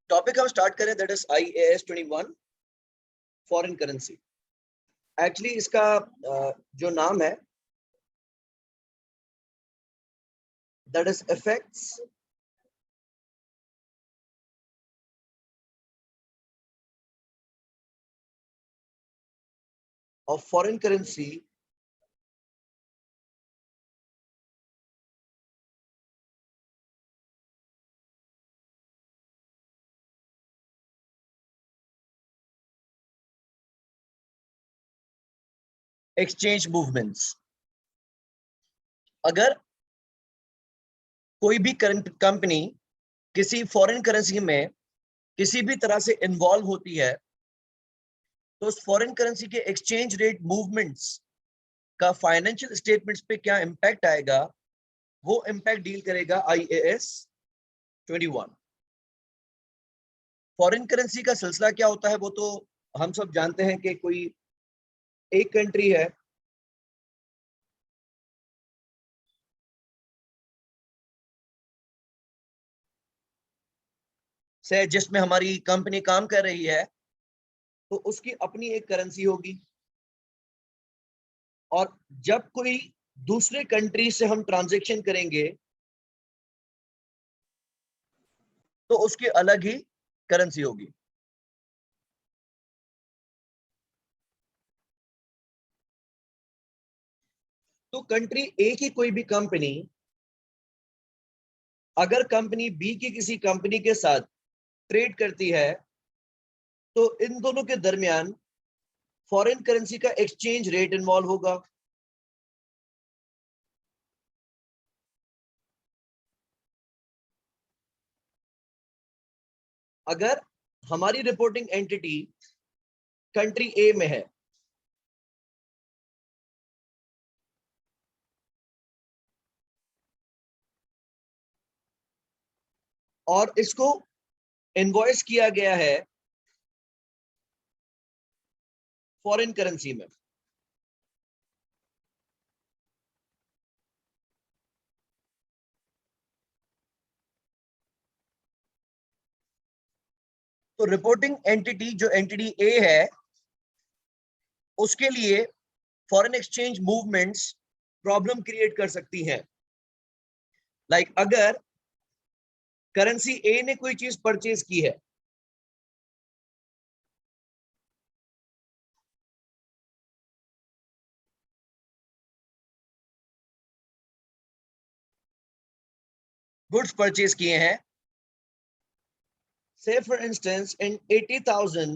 Topic हम start करें, that is IAS 21 foreign currency. Actually इसका जो नाम है that is effects of foreign currency exchange movements. अगर कोई भी करंट कंपनी किसी फॉरेन करेंसी में किसी भी तरह से इन्वॉल्व होती है तो उस फॉरेन करेंसी के एक्सचेंज रेट मूवमेंट्स का फाइनेंशियल स्टेटमेंट्स पे क्या इंपैक्ट आएगा, वो इंपैक्ट डील करेगा IAS 21। फॉरेन करेंसी का सिलसिला क्या होता है वो तो हम सब जानते हैं कि कोई एक कंट्री है से जिसमें हमारी कंपनी काम कर रही है, तो उसकी अपनी एक करेंसी होगी, और जब कोई दूसरे कंट्री से हम ट्रांजैक्शन करेंगे तो उसकी अलग ही करेंसी होगी। तो कंट्री ए की कोई भी कंपनी अगर कंपनी बी की किसी कंपनी के साथ ट्रेड करती है तो इन दोनों के दरमियान फॉरेन करेंसी का एक्सचेंज रेट इन्वॉल्व होगा। अगर हमारी रिपोर्टिंग एंटिटी कंट्री ए में है और इसको इनवॉइस किया गया है फॉरेन करेंसी में, तो रिपोर्टिंग एंटिटी जो एंटिटी ए है उसके लिए foreign exchange movements problem create कर सकती हैं। लाइक अगर करेंसी ए ने कोई चीज परचेज की है गुड्स परचेज किए हैं, say for instance in 80,000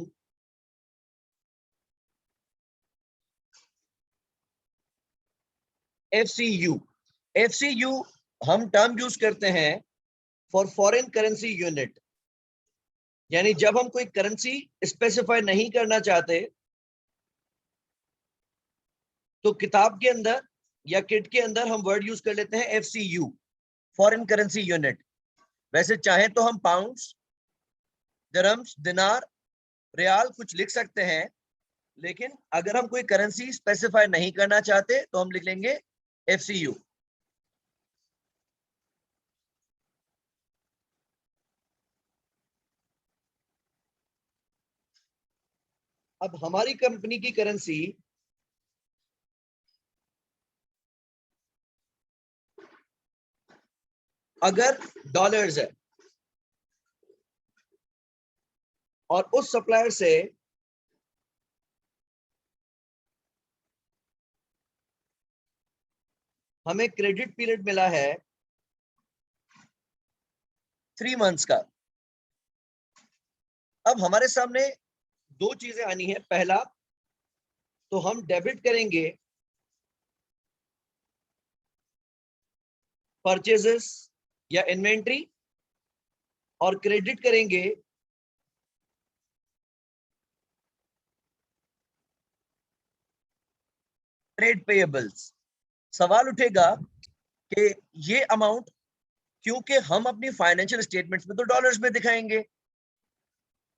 FCU हम टर्म यूज करते हैं फॉर फॉरेन करेंसी यूनिट, यानी जब हम कोई करेंसी स्पेसिफाई नहीं करना चाहते तो किताब के अंदर या किट के अंदर हम वर्ड यूज कर लेते हैं FCU, फॉरेन करेंसी यूनिट। वैसे चाहे तो हम पाउंड्स, दिरहम्स, दिनार, रियाल कुछ लिख सकते हैं, लेकिन अगर हम कोई करेंसी स्पेसिफाई नहीं करना चाहते तो हम लिख लेंगे FCU। अब हमारी कंपनी की करेंसी अगर डॉलर्स है और उस सप्लायर से हमें क्रेडिट पीरियड मिला है 3 मंथ्स का, अब हमारे सामने दो चीजें आनी है। पहला तो हम डेबिट करेंगे परचेजेस या इन्वेंट्री और क्रेडिट करेंगे ट्रेड पेएबल्स। सवाल उठेगा कि ये अमाउंट, क्योंकि हम अपनी फाइनेंशियल स्टेटमेंट्स में तो डॉलर्स में दिखाएंगे,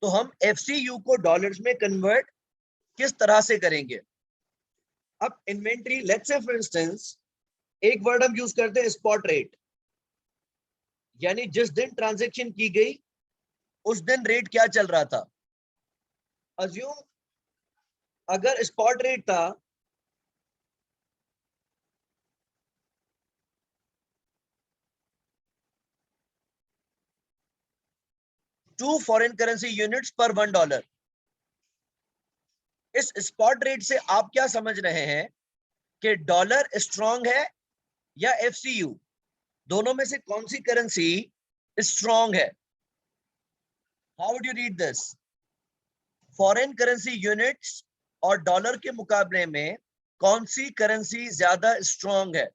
तो हम FCU को डॉलर्स में कन्वर्ट किस तरह से करेंगे। अब inventory, let's say for instance एक वर्ड हम यूज करते हैं स्पॉट रेट, यानी जिस दिन ट्रांजैक्शन की गई उस दिन रेट क्या चल रहा था। अज्यूम अगर स्पॉट रेट था 2 फॉरेन करेंसी यूनिट्स पर $1, इस स्पॉट रेट से आप क्या समझ रहे हैं कि डॉलर स्ट्रांग है या एफसीयू, दोनों में से कौन सी करेंसी स्ट्रांग है। How would you read this. Foreign currency units और डॉलर के मुकाबले में कौन सी करेंसी ज्यादा स्ट्रांग है।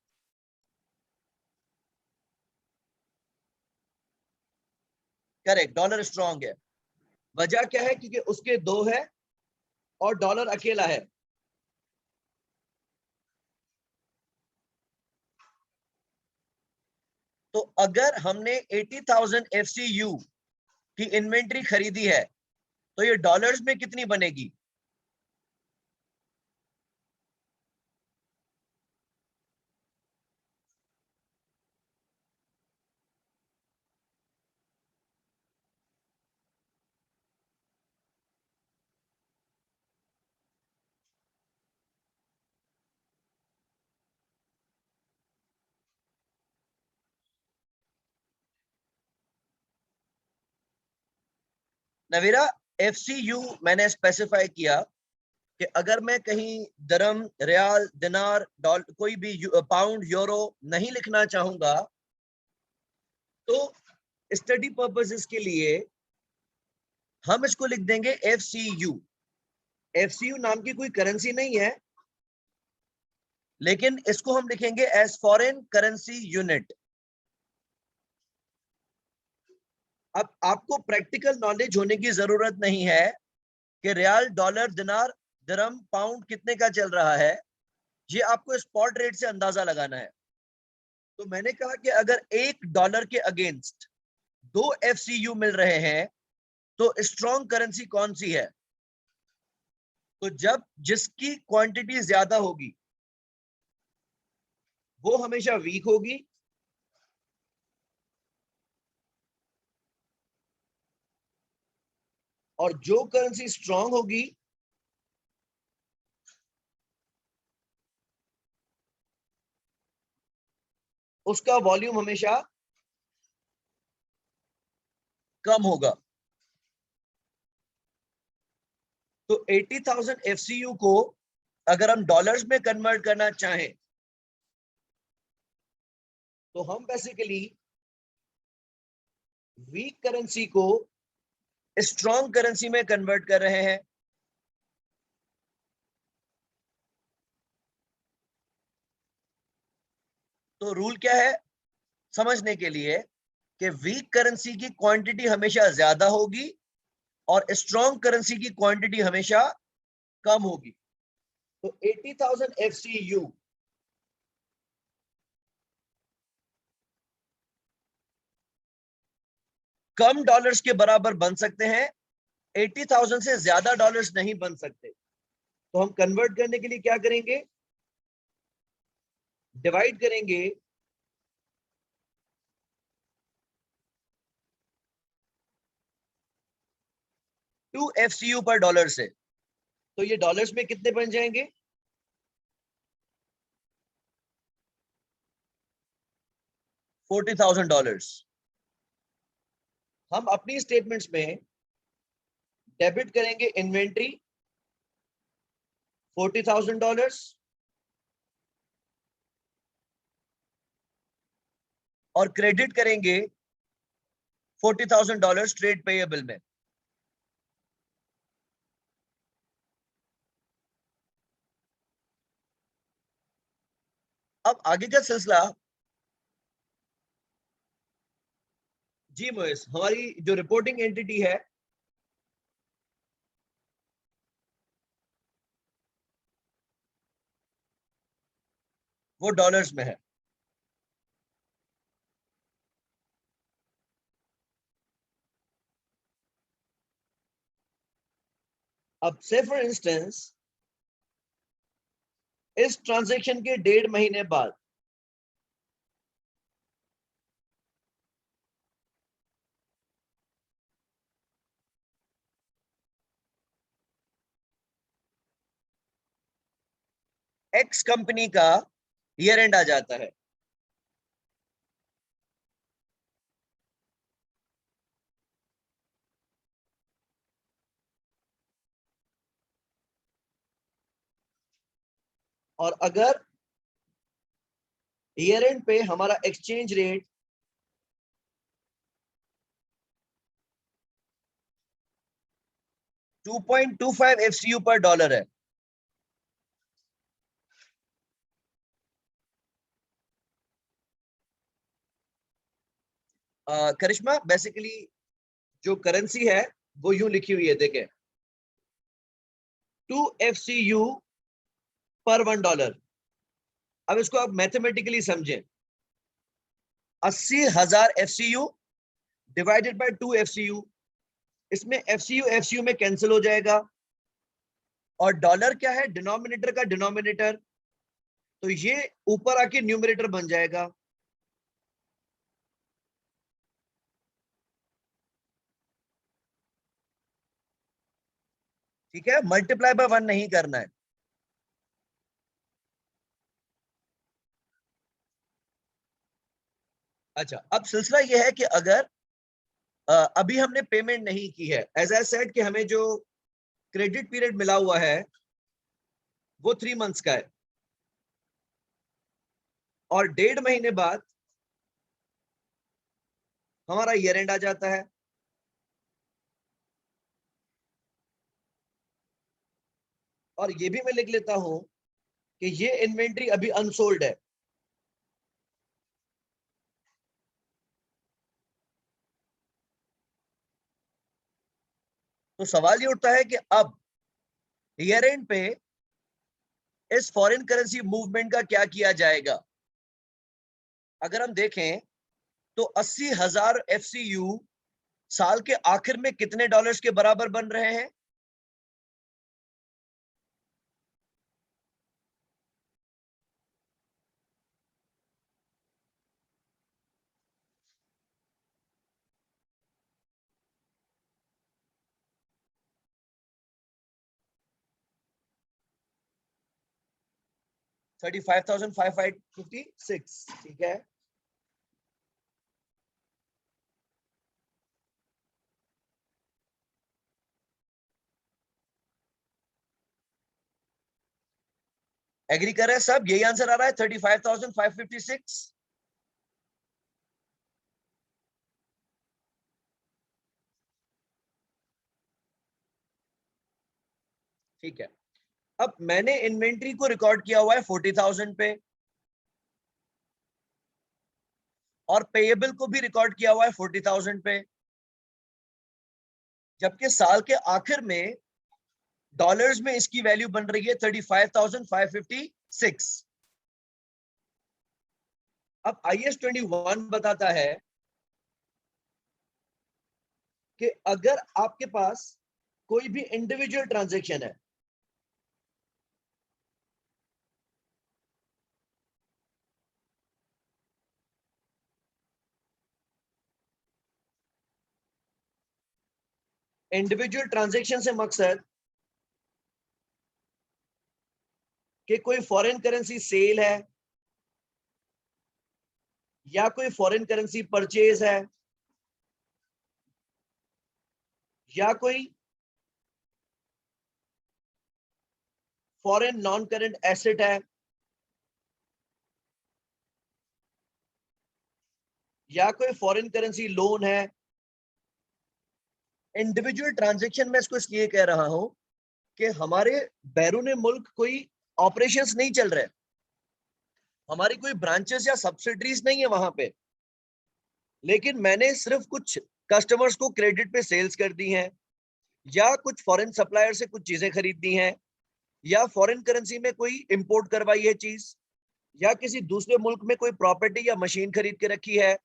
करेक्ट, डॉलर स्ट्रांग है। वजह क्या है, क्योंकि उसके दो है और डॉलर अकेला है। तो अगर हमने 80,000 एफसीयू की इन्वेंट्री खरीदी है तो ये डॉलर्स में कितनी बनेगी। नवीरा, एफसीयू मैंने स्पेसिफाई किया कि अगर मैं कहीं दरम, रियाल, दिनार, डॉलर, कोई भी पाउंड, यूरो नहीं लिखना चाहूंगा तो स्टडी पर्पसेस के लिए हम इसको लिख देंगे एफसीयू। एफसीयू नाम की कोई करेंसी नहीं है, लेकिन इसको हम लिखेंगे एज फॉरेन करेंसी यूनिट। अब आपको प्रैक्टिकल नॉलेज होने की जरूरत नहीं है कि रियाल, डॉलर, दिनार, दिरहम, पाउंड कितने का चल रहा है, ये आपको स्पॉट रेट से अंदाजा लगाना है। तो मैंने कहा कि अगर $1 के अगेंस्ट 2 एफसीयू मिल रहे हैं तो स्ट्रॉन्ग करेंसी कौन सी है। तो जब जिसकी क्वांटिटी ज्यादा होगी वो हमेशा वीक होगी, और जो करेंसी स्ट्रांग होगी उसका वॉल्यूम हमेशा कम होगा। तो 80,000 एफसीयू को अगर हम डॉलर्स में कन्वर्ट करना चाहें तो हम बेसिकली वीक करेंसी को स्ट्रॉन्ग करेंसी में कन्वर्ट कर रहे हैं। तो रूल क्या है समझने के लिए कि वीक करेंसी की क्वांटिटी हमेशा ज्यादा होगी और स्ट्रॉन्ग करेंसी की क्वांटिटी हमेशा कम होगी। तो 80,000 एफसीयू कम डॉलर्स के बराबर बन सकते हैं, 80,000 से ज्यादा डॉलर्स नहीं बन सकते। तो हम कन्वर्ट करने के लिए क्या करेंगे, डिवाइड करेंगे 2 एफसीयू पर डॉलर से। तो ये डॉलर्स में कितने बन जाएंगे, $40,000। हम अपनी स्टेटमेंट्स में डेबिट करेंगे इन्वेंट्री $40,000 और क्रेडिट करेंगे $40,000 ट्रेड पेएबल में। अब आगे का सिलसिला, जी मोइस, हमारी जो रिपोर्टिंग एंटिटी है वो डॉलर्स में है। अब से फॉर इंस्टेंस इस ट्रांजैक्शन के 1.5 महीने बाद एक्स कंपनी का ईयर एंड आ जाता है। और अगर ईयर एंड पे हमारा एक्सचेंज रेट 2.25 FCU पर डॉलर है, करिश्मा बेसिकली जो करेंसी है वो यूं लिखी हुई है, देखें 2 FCU पर $1। अब इसको आप मैथमेटिकली समझें, 80,000 FCU डिवाइडेड बाय 2 FCU, इसमें FCU में कैंसिल हो जाएगा, और डॉलर क्या है, डिनोमिनेटर का डिनोमिनेटर, तो ये ऊपर आके न्यूमरेटर बन जाएगा। ठीक है, मल्टीप्लाई बाय 1 नहीं करना है। अच्छा, अब सिलसिला यह है कि अगर अभी हमने पेमेंट नहीं की है, एज आई सेड कि हमें जो क्रेडिट पीरियड मिला हुआ है वो 3 मंथ्स का है, और 1.5 महीने बाद हमारा ईयर एंड आ जाता है। और ये भी मैं लिख लेता हूं कि ये इन्वेंट्री अभी अनसोल्ड है। तो सवाल ये उठता है कि अब ईयर एंड पे इस फॉरेन करेंसी मूवमेंट का क्या किया जाएगा। अगर हम देखें तो 80,000 FCU साल के आखिर में कितने डॉलर्स के बराबर बन रहे हैं? $35,556। ठीक है, एग्री कर रहे हैं सब? यही आंसर आ रहा है, 35,556। ठीक है, अब मैंने इन्वेंट्री को रिकॉर्ड किया हुआ है 40,000 पे, और पेएबल को भी रिकॉर्ड किया हुआ है 40,000 पे, जबकि साल के आखिर में डॉलर्स में इसकी वैल्यू बन रही है 35,556। अब IS-21 बताता है कि अगर आपके पास कोई भी इंडिविजुअल ट्रांजैक्शन है, इंडिविजुअल ट्रांजैक्शन से मकसद कि कोई फॉरेन करेंसी सेल है, या कोई फॉरेन करेंसी परचेज है, या कोई फॉरेन नॉन करंट एसेट है, या कोई फॉरेन करेंसी लोन है। इंडिविजुअल ट्रांजैक्शन में इसको इसलिए कह रहा हूं कि हमारे बैरून मुल्क कोई ऑपरेशंस नहीं चल रहे, हमारी कोई ब्रांचेस या सब्सिडरीज नहीं है वहां पे, लेकिन मैंने सिर्फ कुछ कस्टमर्स को क्रेडिट पे सेल्स कर दी हैं, या कुछ फॉरेन सप्लायर से कुछ चीजें खरीदी हैं, या फॉरेन करेंसी में कोई इंपोर्ट करवाई है चीज, या किसी दूसरे मुल्क में कोई प्रॉपर्टी या मशीन खरीद के रखी है,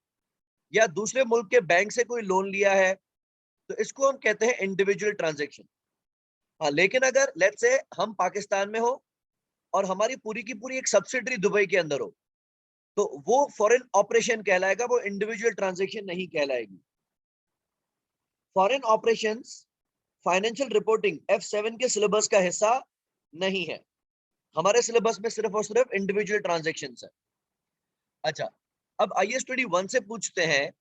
या दूसरे मुल्क के बैंक से कोई लोन लिया है, तो इसको हम कहते हैं इंडिविजुअल ट्रांजैक्शन। हाँ, लेकिन अगर लेट्स से हम पाकिस्तान में हो और हमारी पूरी की पूरी एक सब्सिडरी दुबई के अंदर हो, तो वो फॉरेन ऑपरेशन कहलाएगा, वो इंडिविजुअल ट्रांजैक्शन नहीं कहलाएगी। Foreign operations financial reporting F7 के सिलेबस का हिस्सा नहीं है। हमारे सिलेबस में सिर्फ और सिर्फ इंडिविजुअल ट्रांजैक्शंस है। अच्छा, अब IAS 21 से पूछते हैं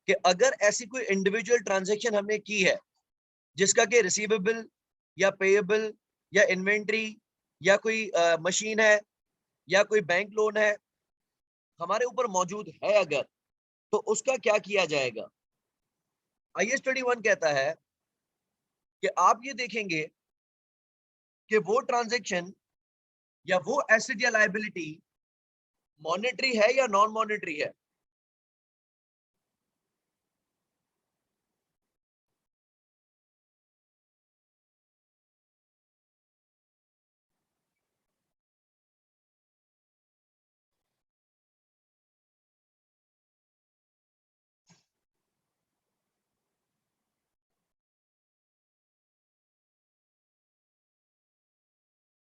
कि अगर ऐसी कोई इंडिविजुअल ट्रांजैक्शन हमने की है जिसका कि रिसीवेबल या पेएबल या इन्वेंट्री या कोई मशीन है या कोई बैंक लोन है हमारे ऊपर मौजूद है अगर, तो उसका क्या किया जाएगा। IAS 21 कहता है कि आप ये देखेंगे कि वो ट्रांजैक्शन या वो एसेट या लायबिलिटी मॉनेटरी है या नॉन मॉनेटरी है।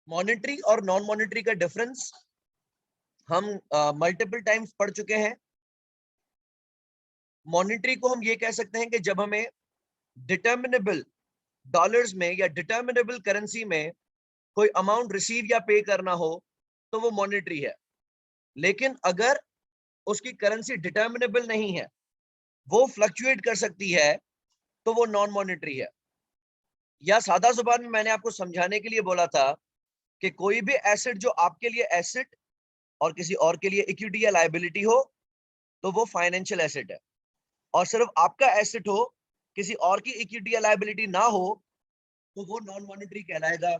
मॉनेटरी और नॉन मॉनेटरी का डिफरेंस हम मल्टीपल टाइम्स पढ़ चुके हैं। मॉनेटरी को हम ये कह सकते हैं कि जब हमें डिटर्मिनेबल डॉलर्स में या डिटर्मिनेबल करेंसी में कोई अमाउंट रिसीव या पे करना हो तो वो मॉनेटरी है। लेकिन अगर उसकी करेंसी डिटर्मिनेबल नहीं है, वो फ्लक्चुएट कर सकती है, तो वो नॉन मॉनेटरी है। या सादा जुबान में मैंने आपको समझाने के लिए बोला था कि कोई भी एसेट जो आपके लिए एसेट और किसी और के लिए इक्विटी या लायबिलिटी हो तो वो फाइनेंशियल एसेट है, और सिर्फ आपका एसेट हो, किसी और की इक्विटी या लायबिलिटी ना हो, तो वो नॉन मॉनेटरी कहलाएगा।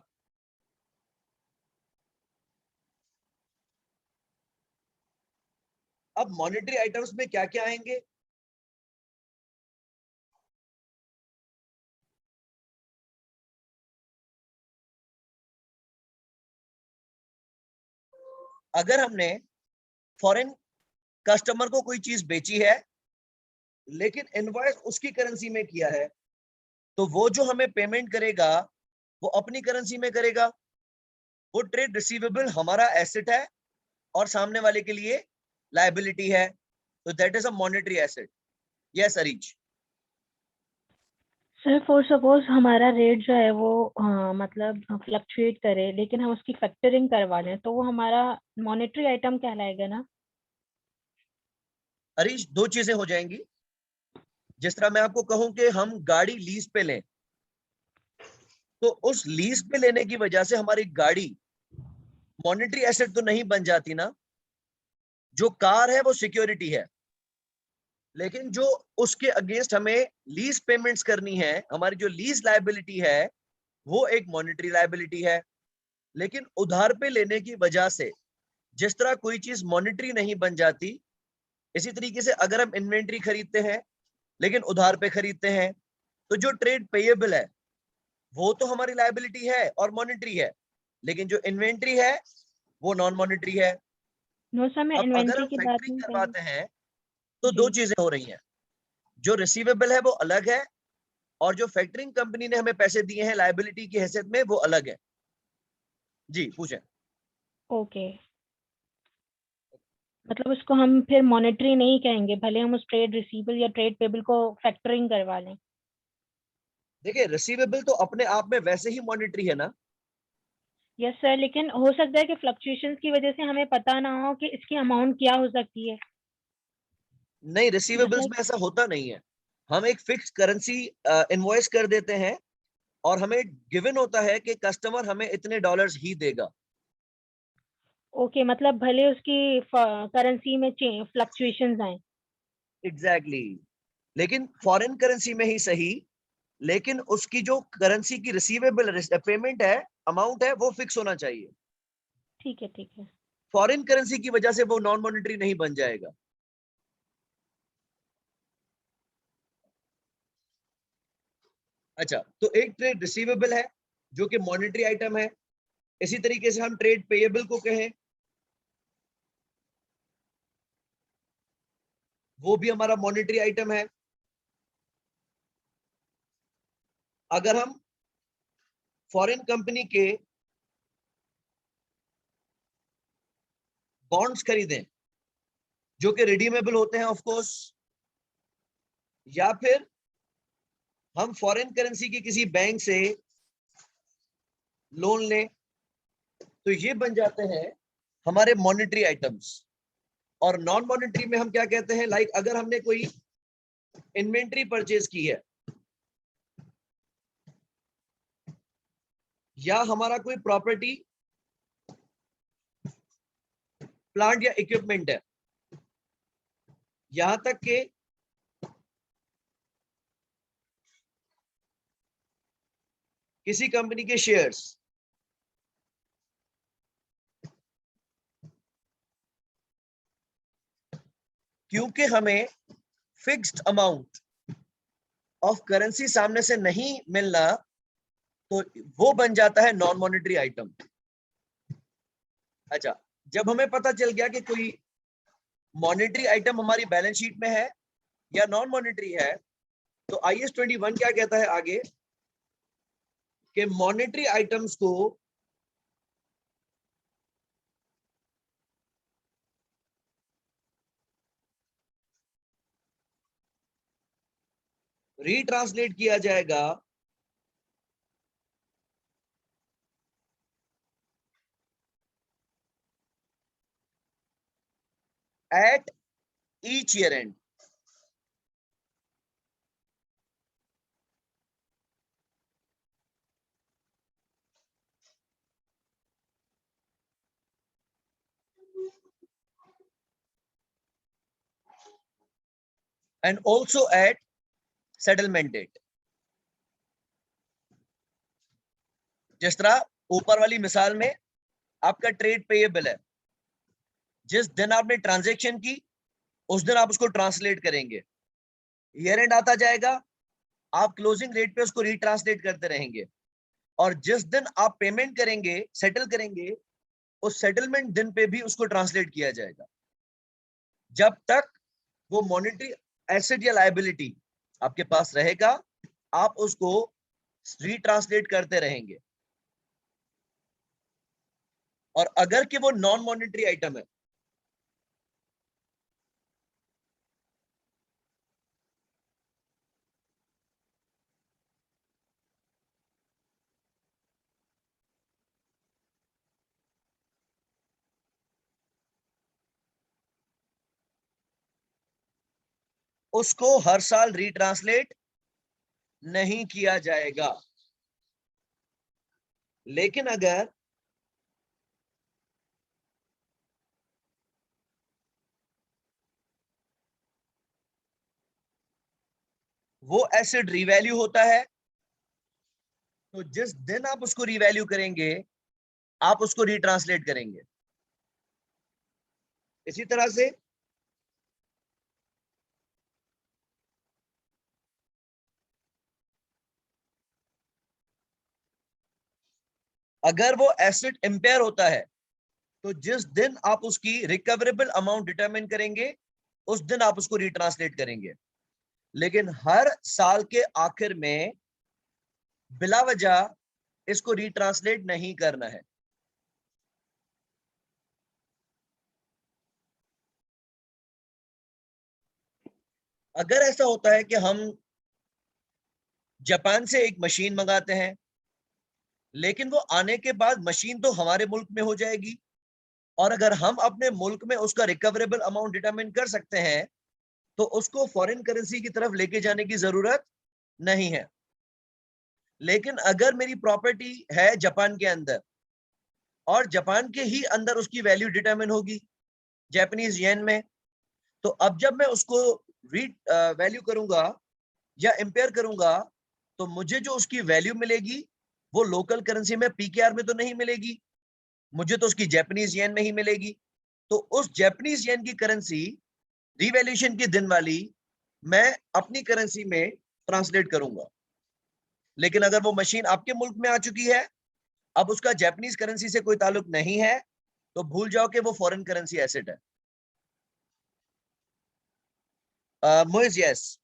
अब मॉनेटरी आइटम्स में क्या क्या आएंगे। अगर हमने फॉरेन कस्टमर को कोई चीज बेची है लेकिन इनवॉइस उसकी करेंसी में किया है, तो वो जो हमें पेमेंट करेगा वो अपनी करेंसी में करेगा। वो ट्रेड रिसीवेबल हमारा एसेट है और सामने वाले के लिए लायबिलिटी है, तो that is a monetary asset. Yes Areej. Sir for suppose हमारा रेट जो है वो मतलब फ्लक्चुएट करे, लेकिन हम उसकी फैक्टरिंग करवा लें, तो वो हमारा मॉनेटरी आइटम कहलाएगा ना? अरीज, दो चीजें हो जाएंगी। जिस तरह मैं आपको कहूं कि हम गाड़ी लीज पे लें, तो उस लीज पे लेने की वजह से हमारी गाड़ी मॉनेटरी एसेट तो नहीं बन जाती ना। जो कार है वो सिक्योरिटी है, लेकिन जो उसके अगेंस्ट हमें लीज पेमेंट्स करनी है, हमारी जो लीज लायबिलिटी है, वो एक मॉनेटरी लायबिलिटी है। लेकिन उधार पे लेने की वजह से जिस तरह कोई चीज मॉनेटरी नहीं बन जाती, इसी तरीके से अगर हम इन्वेंट्री खरीदते हैं लेकिन उधार पे खरीदते हैं, तो जो ट्रेड पेएबल है वो तो हमारी लायबिलिटी है और मॉनेटरी है, लेकिन जो इन्वेंट्री है वो नॉन मॉनेटरी है। नो सर, मैं अब अगर इन्वेंट्री हम की बात फैक्टरिंग नहीं कर रही। करवाते हैं तो दो जी। चीजें हो रही हैं। जो रिसीवेबल है वो अलग है, और जो फैक्टरिंग कंपनी ने हमें पैसे दिए हैं लायबिलिटी की हैसियत में वो अलग है। जी पूछें। ओके, मतलब उसको हम फिर मॉनेटरी नहीं कहेंगे, भले हम उस ट्रेड रिसीवेबल या ट्रेड पेबल को फैक्टरिंग करवा लें? देखिए, रिसीवेबल तो अपने आप में वैसे ही मॉनेटरी है ना। यस सर, लेकिन हो सकता है कि फ्लक्चुएशंस की वजह से हमें पता ना हो कि इसकी अमाउंट क्या हो सकती है। नहीं, जस्ट रिसीवेबल्स लाइक। में ऐसा होता नहीं है। हम एक फिक्स करेंसी इनवॉइस कर देते हैं और हमें गिवन होता है कि कस्टमर हमें इतने डॉलर्स ही देगा। ओके, मतलब भले उसकी करेंसी में फ्लक्चुएशंस आए। Exactly exactly. लेकिन फॉरेन करेंसी में ही सही, लेकिन उसकी जो करेंसी की रिसीवेबल पेमेंट है, अमाउंट है, वो फिक्स होना चाहिए। ठीक है, ठीक है। फॉरेन करेंसी की वजह से वो नॉन मॉनेटरी नहीं बन जाएगा। अच्छा, तो एक ट्रेड रिसीवेबल है जो कि मॉनेटरी आइटम है। इसी तरीके से हम ट्रेड पेएबल को कहें, वो भी हमारा मॉनेटरी आइटम है। अगर हम फॉरेन कंपनी के बॉन्ड्स खरीदें जो कि रिडीमेबल होते हैं ऑफ कोर्स, या फिर हम फॉरेन करेंसी की किसी बैंक से लोन लें, तो ये बन जाते हैं हमारे मॉनेटरी आइटम्स। और नॉन मॉनेटरी में हम क्या कहते हैं, लाइक अगर हमने कोई इन्वेंट्री परचेज की है या हमारा कोई प्रॉपर्टी प्लांट या इक्विपमेंट है, यहां तक के किसी कंपनी के शेयर्स, क्योंकि हमें फिक्स्ड अमाउंट ऑफ करेंसी सामने से नहीं मिलना, तो वो बन जाता है नॉन मॉनेटरी आइटम। अच्छा, जब हमें पता चल गया कि कोई मॉनेटरी आइटम हमारी बैलेंस शीट में है या नॉन मॉनेटरी है, तो IAS 21 क्या कहता है आगे कि मॉनेटरी आइटम्स को रीट्रांसलेट किया जाएगा at each year end. And also at settlement date. जिस तरह ऊपर वाली मिसाल में आपका ट्रेड पेएबल है, जिस दिन आपने ट्रांजैक्शन की उस दिन आप उसको ट्रांसलेट करेंगे, ईयर एंड आता जाएगा, आप क्लोजिंग रेट पे उसको रीट्रांसलेट करते रहेंगे, और जिस दिन आप पेमेंट करेंगे, सेटल करेंगे, उस सेटलमेंट दिन पे भी उसको ट्रांसलेट किया जाएगा, जब तक वो मॉनेटरी एसेट या लायबिलिटी आपके पास रहेगा, आप उसको रीट्रांसलेट करते रहेंगे। और अगर कि वो नॉन मॉनेटरी आइटम है, उसको हर साल रीट्रांसलेट नहीं किया जाएगा। लेकिन अगर वो एसेट रीवैल्यू होता है, तो जिस दिन आप उसको रीवैल्यू करेंगे, आप उसको रीट्रांसलेट करेंगे। इसी तरह से अगर वो एसेट इंपेयर होता है, तो जिस दिन आप उसकी रिकवरेबल अमाउंट डिटरमिन करेंगे, उस दिन आप उसको रीट्रांसलेट करेंगे। लेकिन हर साल के आखिर में बिला वजह इसको रीट्रांसलेट नहीं करना है। अगर ऐसा होता है कि हम जापान से एक मशीन मंगाते हैं, लेकिन वो आने के बाद मशीन तो हमारे मुल्क में हो जाएगी, और अगर हम अपने मुल्क में उसका रिकवरेबल अमाउंट डिटरमिन कर सकते हैं, तो उसको फॉरेन करेंसी की तरफ लेके जाने की जरूरत नहीं है। लेकिन अगर मेरी प्रॉपर्टी है जापान के अंदर, और जापान के ही अंदर उसकी वैल्यू डिटरमिन होगी जापानीज येन में, तो अब जब मैं उसको वैल्यू करूंगा या इंपेयर करूंगा, तो मुझे जो उसकी वैल्यू मिलेगी वो लोकल करेंसी में PKR में तो नहीं मिलेगी, मुझे तो उसकी जापानीज येन में ही मिलेगी। तो उस जापानीज येन की करेंसी रिवैल्यूएशन के दिन वाली मैं अपनी करेंसी में ट्रांसलेट करूंगा। लेकिन अगर वो मशीन आपके मुल्क में आ चुकी है, अब उसका जापानीज करेंसी से कोई ताल्लुक नहीं है, तो भूल जाओ कि वो फॉरेन करेंसी एसेट है। मोइज, यस,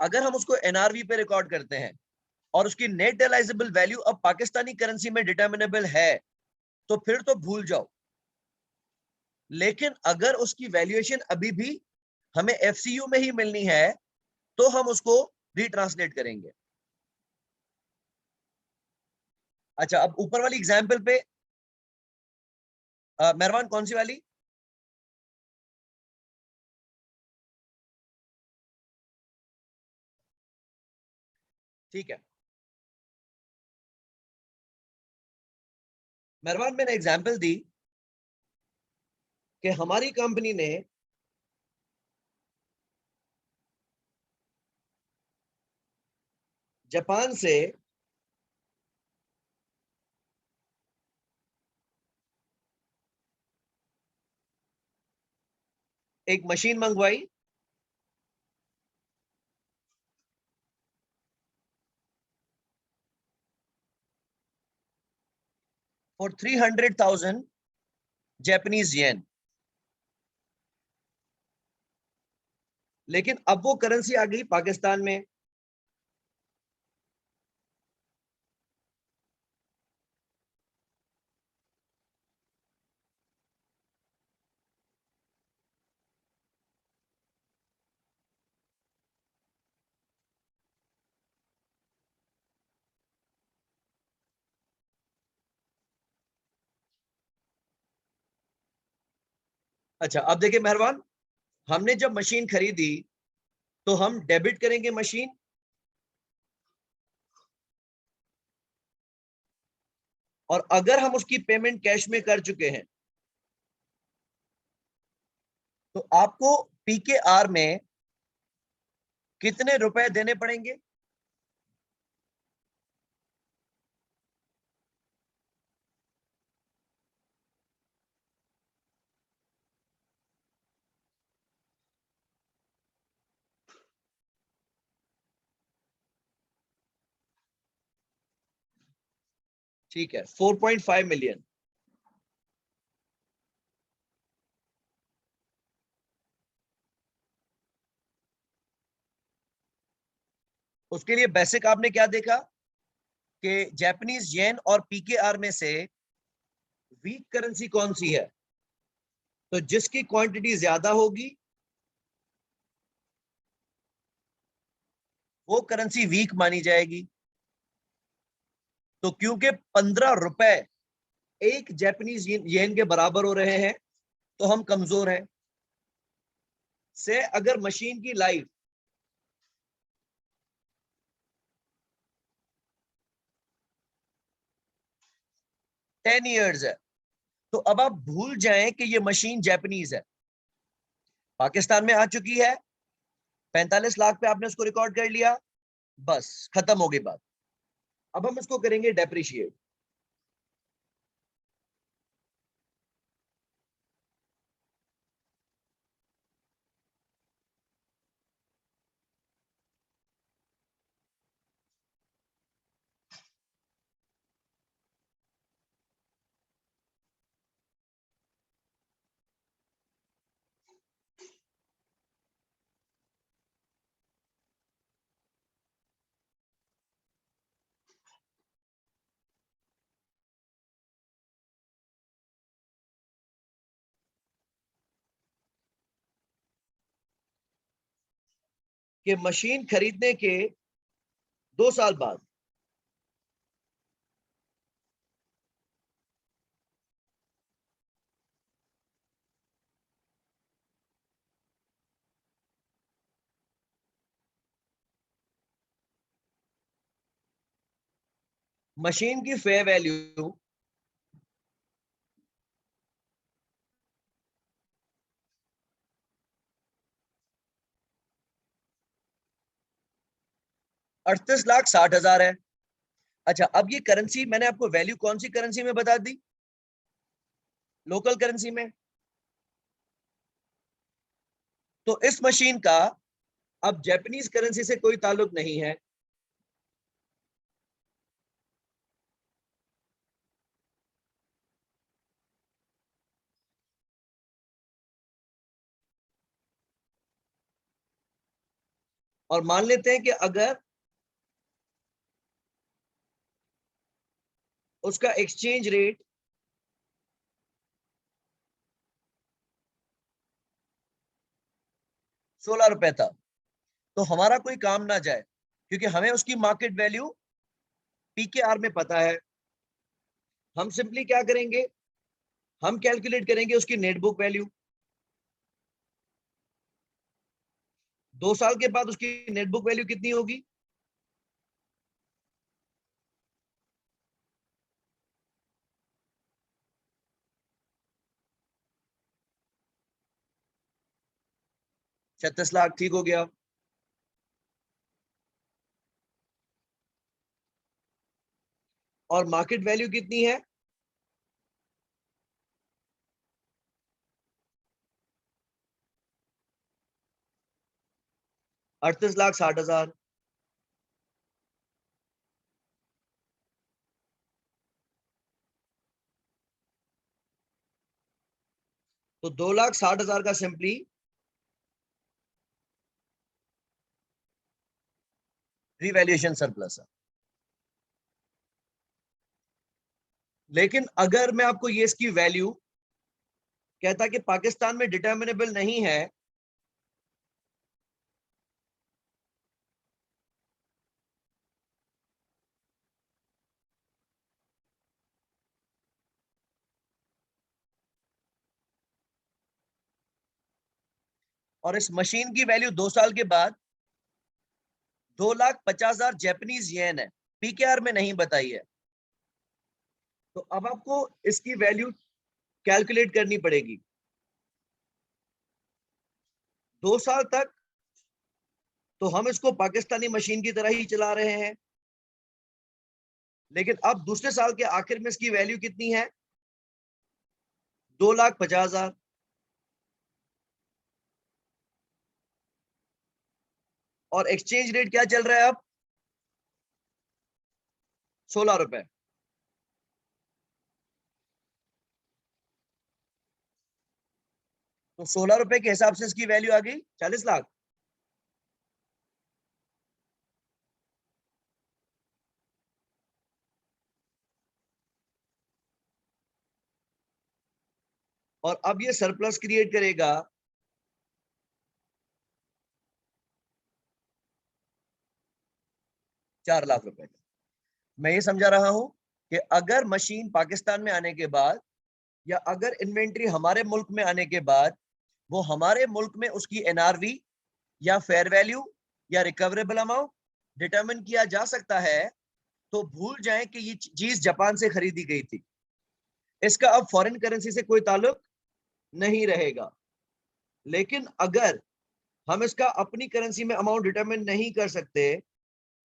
अगर हम उसको NRV पे रिकॉर्ड करते हैं और उसकी नेट रियलाइजेबल वैल्यू अब पाकिस्तानी करेंसी में डिटर्मिनेबल है, तो फिर तो भूल जाओ। लेकिन अगर उसकी वैल्यूएशन अभी भी हमें FCU में ही मिलनी है, तो हम उसको रीट्रांसलेट करेंगे। अच्छा, अब ऊपर वाली एग्जाम्पल पे मेहरबान कौन सी वाली? ठीक है, मेहरबान मैंने एग्जांपल दी कि हमारी कंपनी ने जापान से एक मशीन मंगवाई फॉर 300,000 जापानीज येन, लेकिन अब वो करेंसी आ गई पाकिस्तान में। अच्छा अब देखिए मेहरबान, हमने जब मशीन खरीदी तो हम डेबिट करेंगे मशीन, और अगर हम उसकी पेमेंट कैश में कर चुके हैं तो आपको पीकेआर में कितने रुपए देने पड़ेंगे? ठीक है, 4.5 मिलियन। उसके लिए बेसिक आपने क्या देखा कि जापानीज येन और पीकेआर में से वीक करेंसी कौन सी है, तो जिसकी क्वांटिटी ज्यादा होगी वो करेंसी वीक मानी जाएगी। तो क्योंकि 15 रुपए एक जापानीज येन के बराबर हो रहे हैं तो हम कमजोर हैं। से अगर मशीन की लाइफ 10 इयर्स है, तो अब आप भूल जाएं कि ये मशीन जापानीज है, पाकिस्तान में आ चुकी है, 45 लाख पे आपने उसको रिकॉर्ड कर लिया, बस खत्म हो गई बात। अब हम इसको करेंगे डेप्रिशिएट। कि मशीन खरीदने के 2 साल बाद मशीन की फेयर वैल्यू 38,60,000 है। अच्छा अब ये करेंसी मैंने आपको वैल्यू कौन सी करेंसी में बता दी? लोकल करेंसी में। तो इस मशीन का अब जापानीज करेंसी से कोई ताल्लुक नहीं है। और मान लेते हैं कि अगर उसका एक्सचेंज रेट 16 रुपए था, तो हमारा कोई काम ना जाए, क्योंकि हमें उसकी मार्केट वैल्यू पीकेआर में पता है। हम सिंपली क्या करेंगे, हम कैलकुलेट करेंगे उसकी नेट बुक वैल्यू। 2 साल के बाद उसकी नेट बुक वैल्यू कितनी होगी? ₹36 लाख, ठीक हो गया। और मार्केट वैल्यू कितनी है? ₹38,60,000। तो 2,60,000 का सिंपली रिवैल्यूएशन सरप्लस है। लेकिन अगर मैं आपको ये इसकी वैल्यू कहता कि पाकिस्तान में डिटर्मिनेबल नहीं है, और इस मशीन की वैल्यू 2 साल के बाद 2,50,000 जापानीज येन है, पीकेआर में नहीं बताई है, तो अब आपको इसकी वैल्यू कैलकुलेट करनी पड़ेगी। 2 साल तक तो हम इसको पाकिस्तानी मशीन की तरह ही चला रहे हैं, लेकिन अब दूसरे साल के आखिर में इसकी वैल्यू कितनी है? 2,50,000। और एक्सचेंज रेट क्या चल रहा है अब? 16 रुपए। तो 16 रुपए के हिसाब से इसकी वैल्यू आ गई 40 लाख। और अब ये सरप्लस क्रिएट करेगा 4 लाख रुपए का। मैं ये समझा रहा हूं कि अगर मशीन पाकिस्तान में आने के बाद, या अगर इन्वेंट्री हमारे मुल्क में आने के बाद, वो हमारे मुल्क में उसकी एनआरवी या फेयर वैल्यू या रिकवरेबल अमाउंट डिटरमिन किया जा सकता है, तो भूल जाएं कि ये चीज जापान से खरीदी गई थी। इसका अब फॉरेन करेंसी से कोई ताल्लुक नहीं रहेगा। लेकिन अगर हम इसका अपनी करेंसी में अमाउंट डिटरमिन नहीं कर सकते,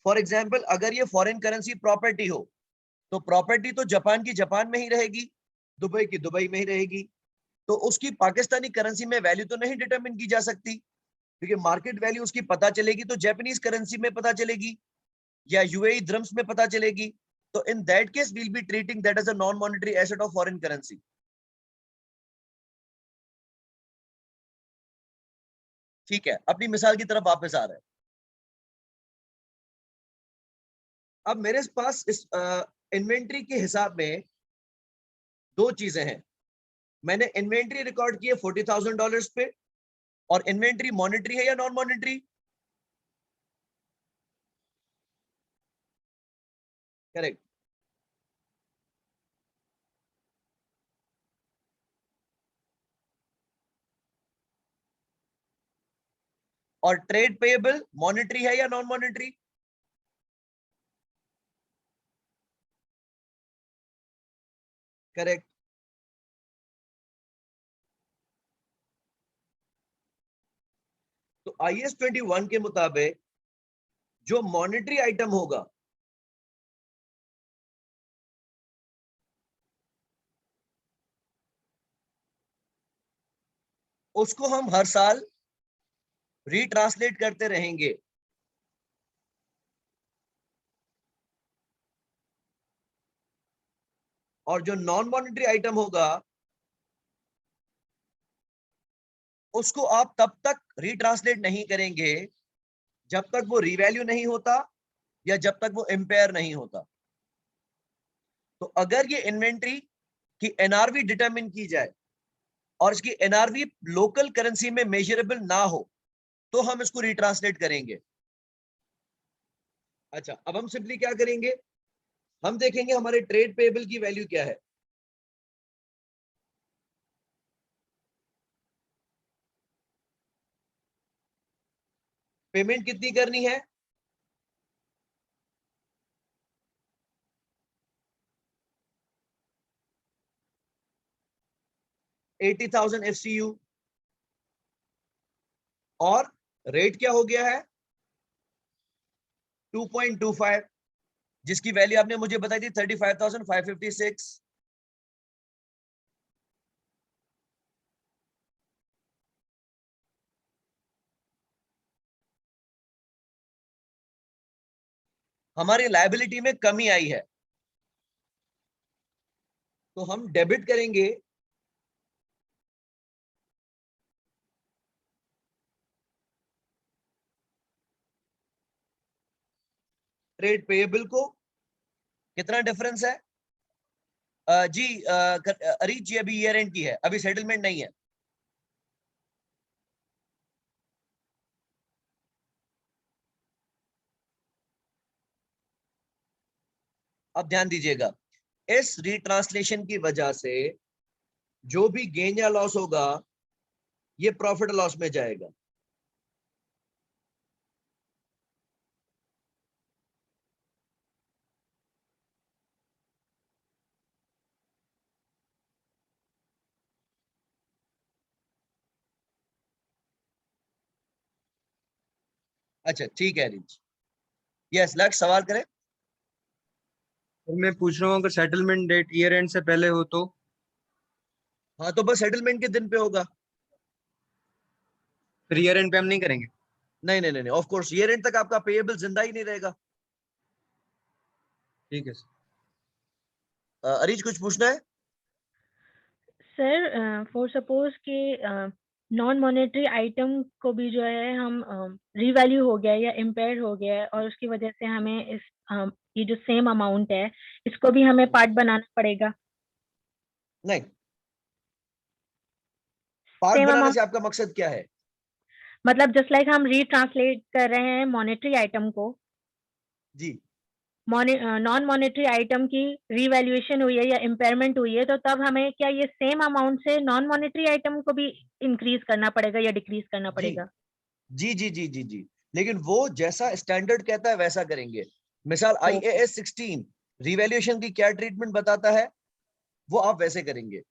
फॉर एग्जाम्पल अगर ये फॉरेन करेंसी प्रॉपर्टी हो, तो प्रॉपर्टी तो जापान की जापान में ही रहेगी, दुबई की दुबई में ही रहेगी, तो उसकी पाकिस्तानी करेंसी में वैल्यू तो नहीं डिटरमिन की जा सकती, क्योंकि मार्केट वैल्यू उसकी पता चलेगी तो जापानीज करेंसी में पता चलेगी या यूएई द्रम्स में पता चलेगी। तो in that case we'll be treating that as a non monetary asset of foreign currency. ठीक है, अपनी मिसाल की तरफ वापस आ रहे हैं। अब मेरे पास इस इन्वेंट्री के हिसाब में दो चीजें हैं। मैंने इन्वेंट्री रिकॉर्ड की है $40,000 पे, और इन्वेंट्री मॉनेटरी है या नॉन मॉनेटरी? करेक्ट। और ट्रेड पेएबल मॉनेटरी है या नॉन मॉनेटरी? करेक्ट। तो IAS 21 के मुताबिक जो मॉनेटरी आइटम होगा, उसको हम हर साल रीट्रांसलेट करते रहेंगे। और जो नॉन मॉनेटरी आइटम होगा, उसको आप तब तक रीट्रांसलेट नहीं करेंगे जब तक वो रीवैल्यू नहीं होता या जब तक वो इम्पेयर नहीं होता। तो अगर ये इन्वेंट्री की एनआरवी डिटरमिन की जाए और इसकी एनआरवी लोकल करेंसी में मेजरेबल ना हो, तो हम इसको रीट्रांसलेट करेंगे। अच्छा, अब हम सिंपली क्या करेंगे, हम देखेंगे हमारे ट्रेड पेएबल की वैल्यू क्या है। पेमेंट कितनी करनी है? $80,000 FCU, और रेट क्या हो गया है? 2.25, जिसकी वैल्यू आपने मुझे बताई थी 35,556। हमारी लायबिलिटी में कमी आई है, तो हम डेबिट करेंगे ट्रेड पेएबल को। कितना डिफरेंस है? जी अरीज जी, अभी ईयर एंड की है, अभी सेटलमेंट नहीं है। अब ध्यान दीजिएगा, इस रिट्रांसलेशन की वजह से जो भी गेन या लॉस होगा ये प्रॉफिट लॉस में जाएगा। अच्छा ठीक है रिच। यस लक्ष्य, सवाल करें। तो मैं पूछ रहा हूँ अगर सेटलमेंट डेट ईयर एंड से पहले हो तो? हाँ तो बस सेटलमेंट के दिन पे होगा। फिर ईयर एंड पे हम नहीं करेंगे? नहीं नहीं नहीं, ऑफ कोर्स ईयर एंड तक आपका पेएबल जिंदा ही नहीं रहेगा। ठीक है सर। अरीज कुछ पूछना है? सर फॉर सपोज कि नॉन मॉनेटरी आइटम को भी जो है हम रीवैल्यू हो गया है या इम्पेयर हो गया है और उसकी वजह से हमें इस ये जो सेम अमाउंट है इसको भी हमें पार्ट बनाना पड़ेगा। नहीं। पार्ट सेम बनाने अमाउंट से आपका मकसद क्या है? मतलब जस्ट लाइक हम रीट्रांसलेट कर रहे हैं मॉनेटरी आइटम को, जी नॉन मॉनेटरी आइटम की रीवैल्यूएशन हुई है या इम्पेयरमेंट हुई है, तो तब हमें क्या ये सेम अमाउंट से नॉन मॉनेटरी आइटम को भी इंक्रीज करना पड़ेगा या डिक्रीज करना जी पड़ेगा? जी जी जी जी जी, लेकिन वो जैसा स्टैंडर्ड कहता है वैसा करेंगे। मिसाल ओके IAS 16 रिवैल्यूएशन की क्या ट्रीटमेंट बताता है, वो आप वैसे करेंगे।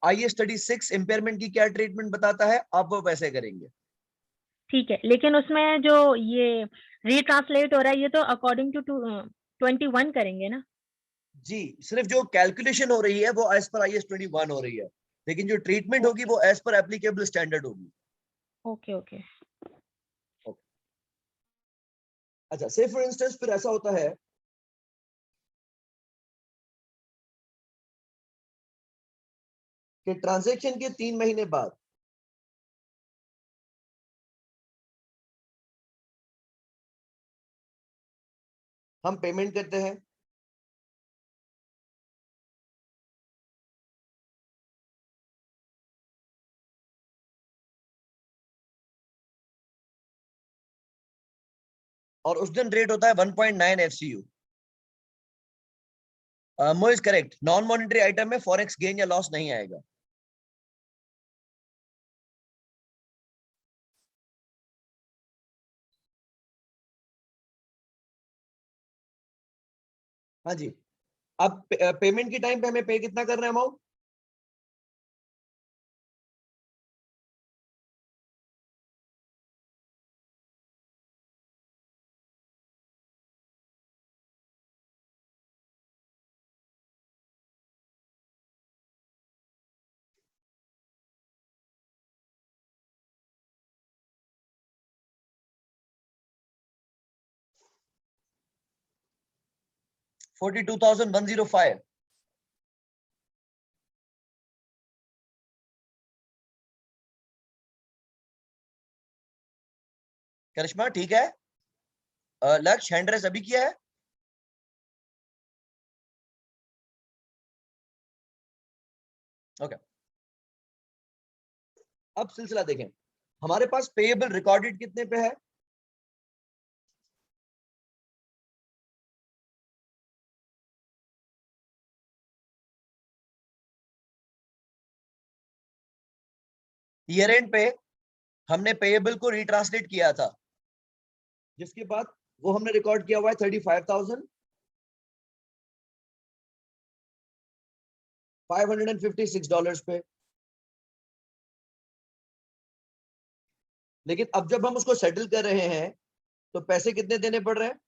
IAS 36 इम्पेयरमेंट की क्या ट्रीटमेंट बताता है, आप वो वैसे करेंगे। ठीक है, लेकिन उसमें जो ये रीट्रांसलेट हो रहा है ये तो अकॉर्डिंग टू 21 करेंगे ना? जी, सिर्फ जो कैलकुलेशन हो रही है वो एज पर IAS 21 हो रही है, लेकिन जो ट्रीटमेंट होगी वो एज पर एप्लीकेबल स्टैंडर्ड होगी। Okay okay. अच्छा, से फॉर इंस्टेंस फिर ऐसा होता है कि ट्रांजैक्शन के 3 महीने बाद हम पेमेंट करते हैं। और उस दिन रेट होता है 1.9 FCU। Moiz correct, non monetary item में फॉरेक्स गेन या लॉस नहीं आएगा। हाँ जी। अब पेमेंट के टाइम पे हमें पे कितना करना है अमाउंट? $42,105। करिश्मा ठीक है? लक्ष्य हैंड रेस अभी किया है? ओके। अब सिलसिला देखें, हमारे पास पेएबल रिकॉर्डेड कितने पे है? ईयर एंड पे हमने पेएबल को रिट्रांसलेट किया था, जिसके बाद वो हमने रिकॉर्ड किया हुआ है $35,556 पे। लेकिन अब जब हम उसको सेटल कर रहे हैं तो पैसे कितने देने पड़ रहे हैं?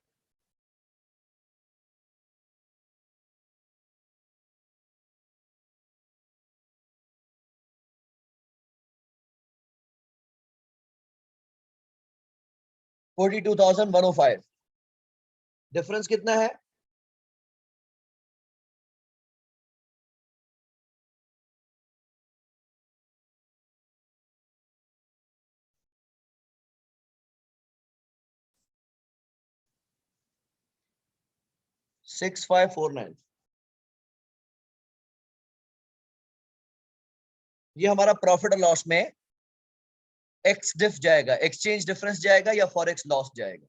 $42,105। डिफरेंस कितना है? $6,549। ये हमारा प्रॉफिट और लॉस में एक्स डिफ जाएगा, एक्सचेंज डिफरेंस जाएगा या फॉरेक्स लॉस जाएगा।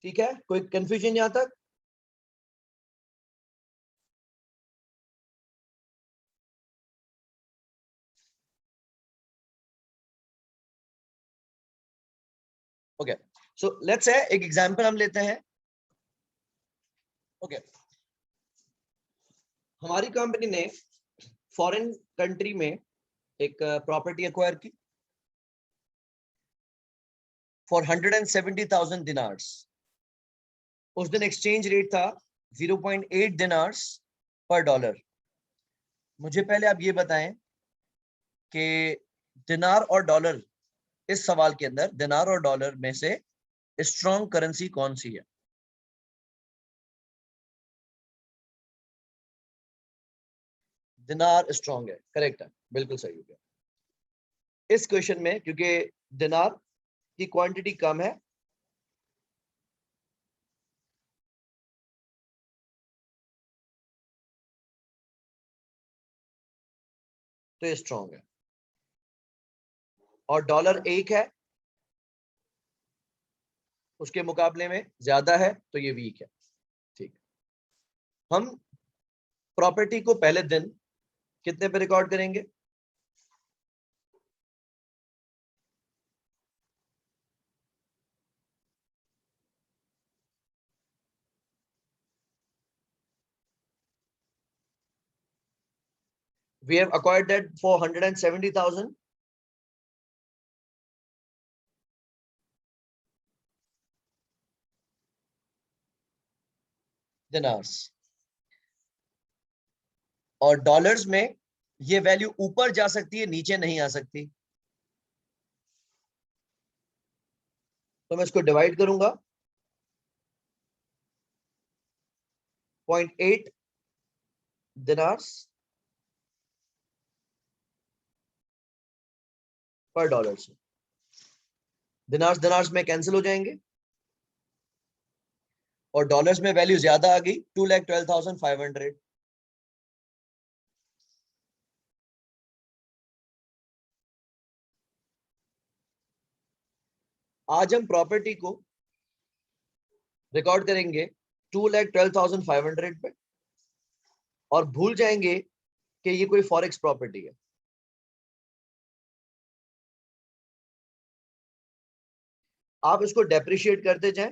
ठीक है, कोई कंफ्यूजन यहां तक? ओके, सो लेट्स से एक एग्जांपल हम लेते हैं। ओके, हमारी कंपनी ने फॉरेन कंट्री में एक प्रॉपर्टी एक्वायर की फॉर 170,000 दिनार्स। उस दिन एक्सचेंज रेट था 0.8 दिनार्स पर डॉलर। मुझे पहले आप ये बताएं कि दिनार और डॉलर, इस सवाल के अंदर दिनार और डॉलर में से स्ट्रॉन्ग करेंसी कौन सी है? दिनार स्ट्रॉन्ग है, करेक्ट है, बिल्कुल सही हो गया इस क्वेश्चन में, क्योंकि दिनार की क्वांटिटी कम है। तो ये स्ट्रॉन्ग है और डॉलर एक है, उसके मुकाबले में ज्यादा है, तो ये वीक है। ठीक, हम प्रॉपर्टी को पहले दिन कितने पे रिकॉर्ड करेंगे? We have acquired that for 170,000 dinars, और डॉलर्स में ये वैल्यू ऊपर जा सकती है, नीचे नहीं आ सकती। तो मैं इसको डिवाइड करूंगा 0.8 dinars पर डॉलर से। दिनार्स दिनार्स में कैंसिल हो जाएंगे और डॉलर्स में वैल्यू ज्यादा आ गई, 2,12,500। आज हम प्रॉपर्टी को रिकॉर्ड करेंगे 2,12,500 पे और भूल जाएंगे कि ये कोई फॉरेक्स प्रॉपर्टी है। आप इसको डेप्रिशिएट करते जाएं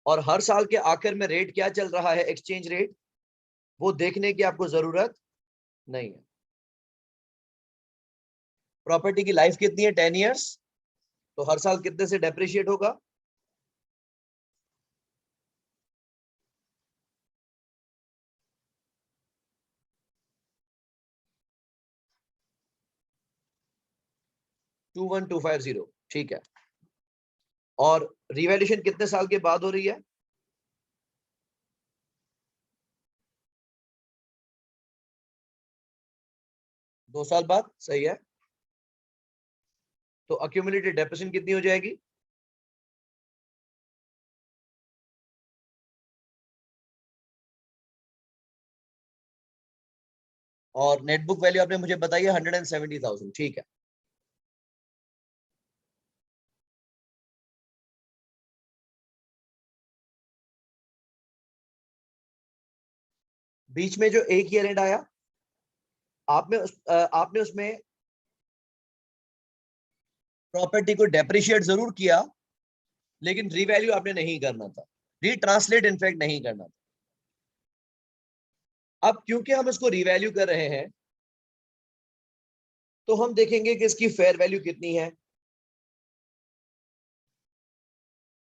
और हर साल के आखिर में रेट क्या चल रहा है, एक्सचेंज रेट, वो देखने की आपको जरूरत नहीं है। प्रॉपर्टी की लाइफ कितनी है? 10 इयर्स। तो हर साल कितने से डेप्रिशिएट होगा? $21,250। ठीक है, और रिवैल्यूएशन कितने साल के बाद हो रही है? दो साल बाद, सही है। तो अक्यूमुलेटेड डेप्रिसिएशन कितनी हो जाएगी? और नेटबुक वैल्यू आपने मुझे बताई है 170,000। ठीक है, बीच में जो एक ईयर एंड आया, आपने उसमें प्रॉपर्टी को डेप्रिशिएट जरूर किया, लेकिन रीवैल्यू आपने नहीं करना था, रीट्रांसलेट इनफैक्ट नहीं करना था। अब क्योंकि हम इसको रीवैल्यू कर रहे हैं, तो हम देखेंगे कि इसकी फेयर वैल्यू कितनी है।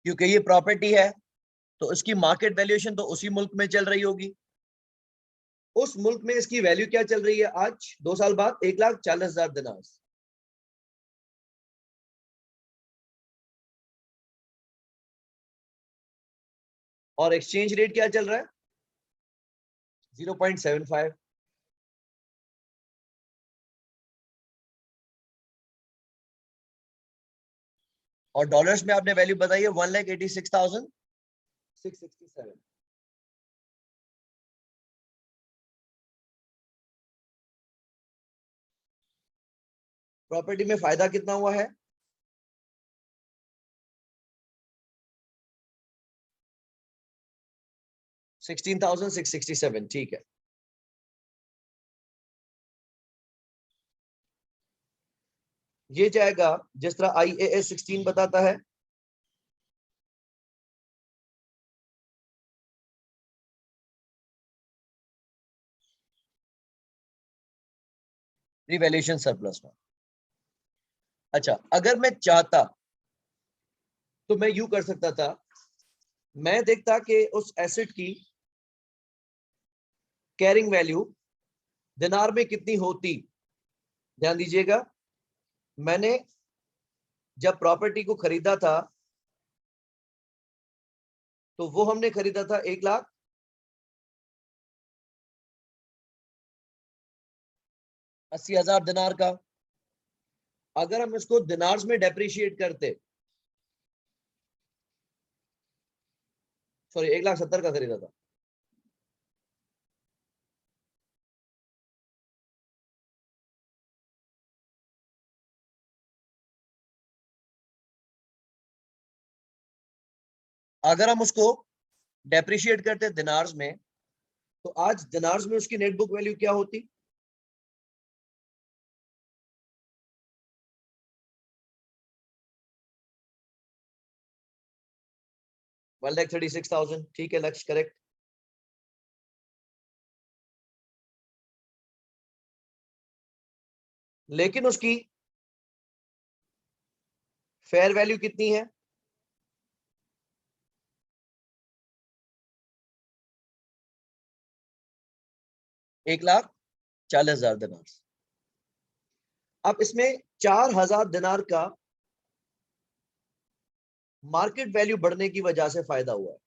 क्योंकि ये प्रॉपर्टी है तो इसकी मार्केट वैल्यूएशन तो उसी मुल्क में चल रही होगी। उस मुल्क में इसकी वैल्यू क्या चल रही है आज 2 साल बाद? 1,40,000 दिनार। और एक्सचेंज रेट क्या चल रहा है? 0.75। और डॉलर्स में आपने वैल्यू बताई है 1,86,667। प्रॉपर्टी में फायदा कितना हुआ है? 16,667। ठीक है, ये जाएगा जिस तरह IAS 16 बताता है। रिवैल्यूएशन सरप्लस में। अच्छा, अगर मैं चाहता तो मैं यूं कर सकता था, मैं देखता कि उस एसेट की कैरिंग वैल्यू दिनार में कितनी होती। ध्यान दीजिएगा, मैंने जब प्रॉपर्टी को खरीदा था तो वो हमने खरीदा था 1,80,000 दिनार का। अगर हम इसको दिनार्स में डेप्रिशिएट करते, सॉरी 1,70,000 का खरीदा था, अगर हम उसको डेप्रिशिएट करते दिनार्स में, तो आज दिनार्स में उसकी नेट बुक वैल्यू क्या होती? वन लाख 36,000। ठीक है लक्ष्य, करेक्ट। लेकिन उसकी फेयर वैल्यू कितनी है? 1,40,000 दिनार। अब इसमें 4,000 दिनार का मार्केट वैल्यू बढ़ने की वजह से फायदा हुआ है।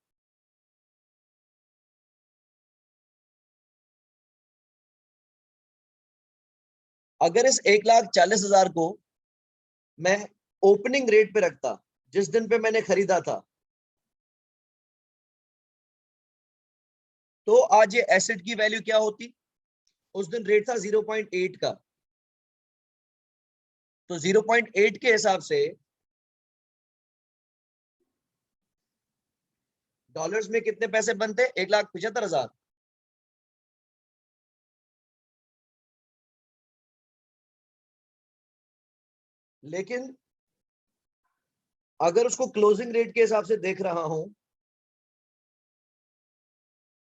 अगर इस 1,40,000 को मैं ओपनिंग रेट पे रखता, जिस दिन पे मैंने खरीदा था, तो आज ये एसेट की वैल्यू क्या होती? उस दिन रेट था 0.8 का, तो 0.8 के हिसाब से डॉलर्स में कितने पैसे बनते? 1,75,000। लेकिन अगर उसको क्लोजिंग रेट के हिसाब से देख रहा हूं,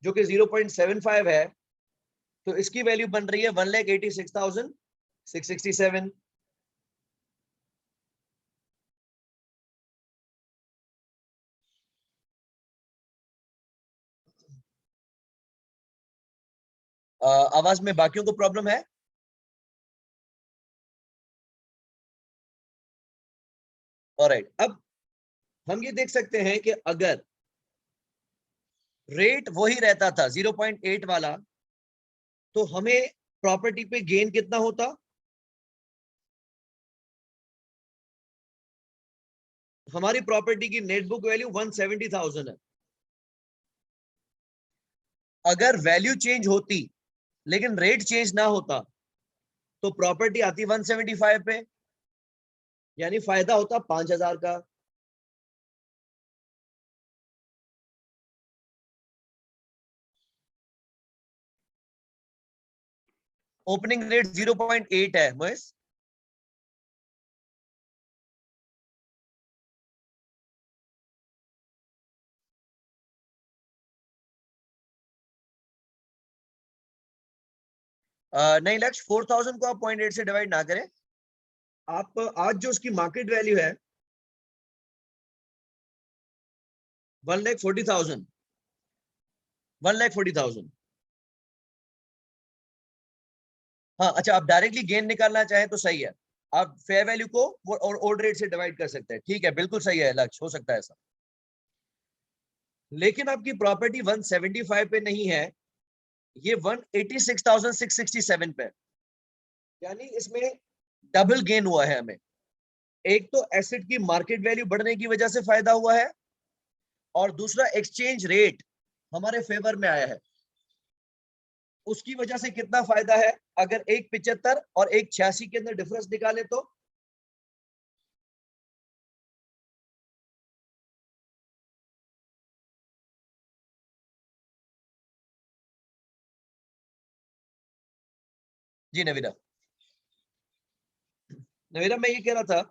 जो कि 0.75 है, तो इसकी वैल्यू बन रही है 1,86,667। आवाज में बाकियों को प्रॉब्लम है? ऑलराइट, अब हम ये देख सकते हैं कि अगर रेट वही रहता था 0.8 वाला, तो हमें प्रॉपर्टी पे गेन कितना होता? हमारी प्रॉपर्टी की नेट बुक वैल्यू 170,000 है। अगर वैल्यू चेंज होती लेकिन रेट चेंज ना होता, तो प्रॉपर्टी आती 175 पे, यानी फायदा होता 5,000 का। ओपनिंग रेट 0.8 है मोइस। नहीं लक्ष्य, 4000 को आप 0.8 से डिवाइड ना करें। आप आज जो उसकी मार्केट वैल्यू है 1,40,000, 1,40,000। हाँ अच्छा, आप डायरेक्टली गेन निकालना चाहें तो सही है, आप फेयर वैल्यू को और ओल्ड रेट से डिवाइड कर सकते हैं, ठीक है, बिल्कुल सही है लक्ष्य, हो सकता है ऐसा। लेकिन आपकी प्रॉपर्टी 175 पे नहीं है, ये 186,667 पे, यानी इसमें डबल गेन हुआ है हमें। एक तो एसेट की मार्केट वैल्यू बढ़ने की वजह से फायदा हुआ है, और दूसरा एक्सचेंज रेट हमारे फेवर में आया है, उसकी वजह से कितना फायदा है। अगर 1.75 और 1.86 के अंदर डिफरेंस निकाले तो जी नवीरा, नवीरा मैं ये कह रहा था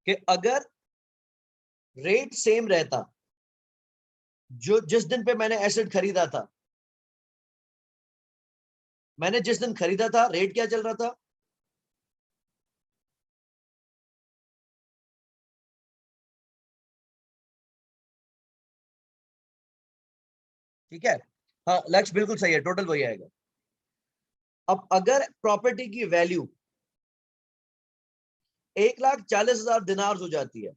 कि अगर रेट सेम रहता, जो जिस दिन पे मैंने एसेट खरीदा था, मैंने जिस दिन खरीदा था रेट क्या चल रहा था, ठीक है, हाँ लक्ष्य बिल्कुल सही है, टोटल वही आएगा। अब अगर प्रॉपर्टी की वैल्यू 1,40,000 दिनार्स हो जाती है,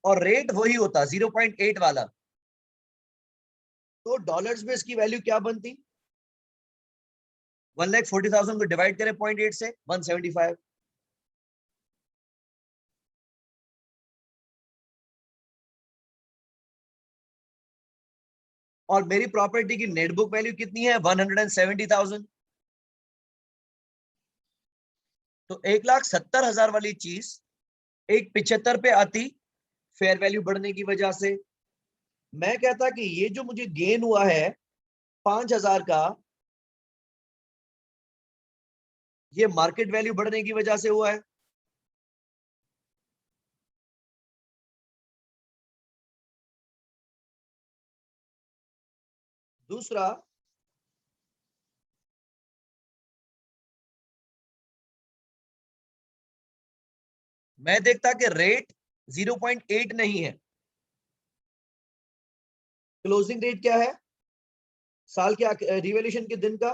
और रेट वही होता 0.8 वाला, तो डॉलर्स में इसकी वैल्यू क्या बनती, 1,40,000 को डिवाइड करें 0.8 से, 175। और मेरी प्रॉपर्टी की नेट बुक वैल्यू कितनी है, 170,000। तो 1,70,000 वाली चीज 1.75 पे आती, फेयर वैल्यू बढ़ने की वजह से। मैं कहता कि ये जो मुझे गेन हुआ है 5,000 का, ये मार्केट वैल्यू बढ़ने की वजह से हुआ है। दूसरा, मैं देखता कि रेट 0.8 नहीं है, क्लोजिंग रेट क्या है साल के रिवैल्यूएशन के दिन का,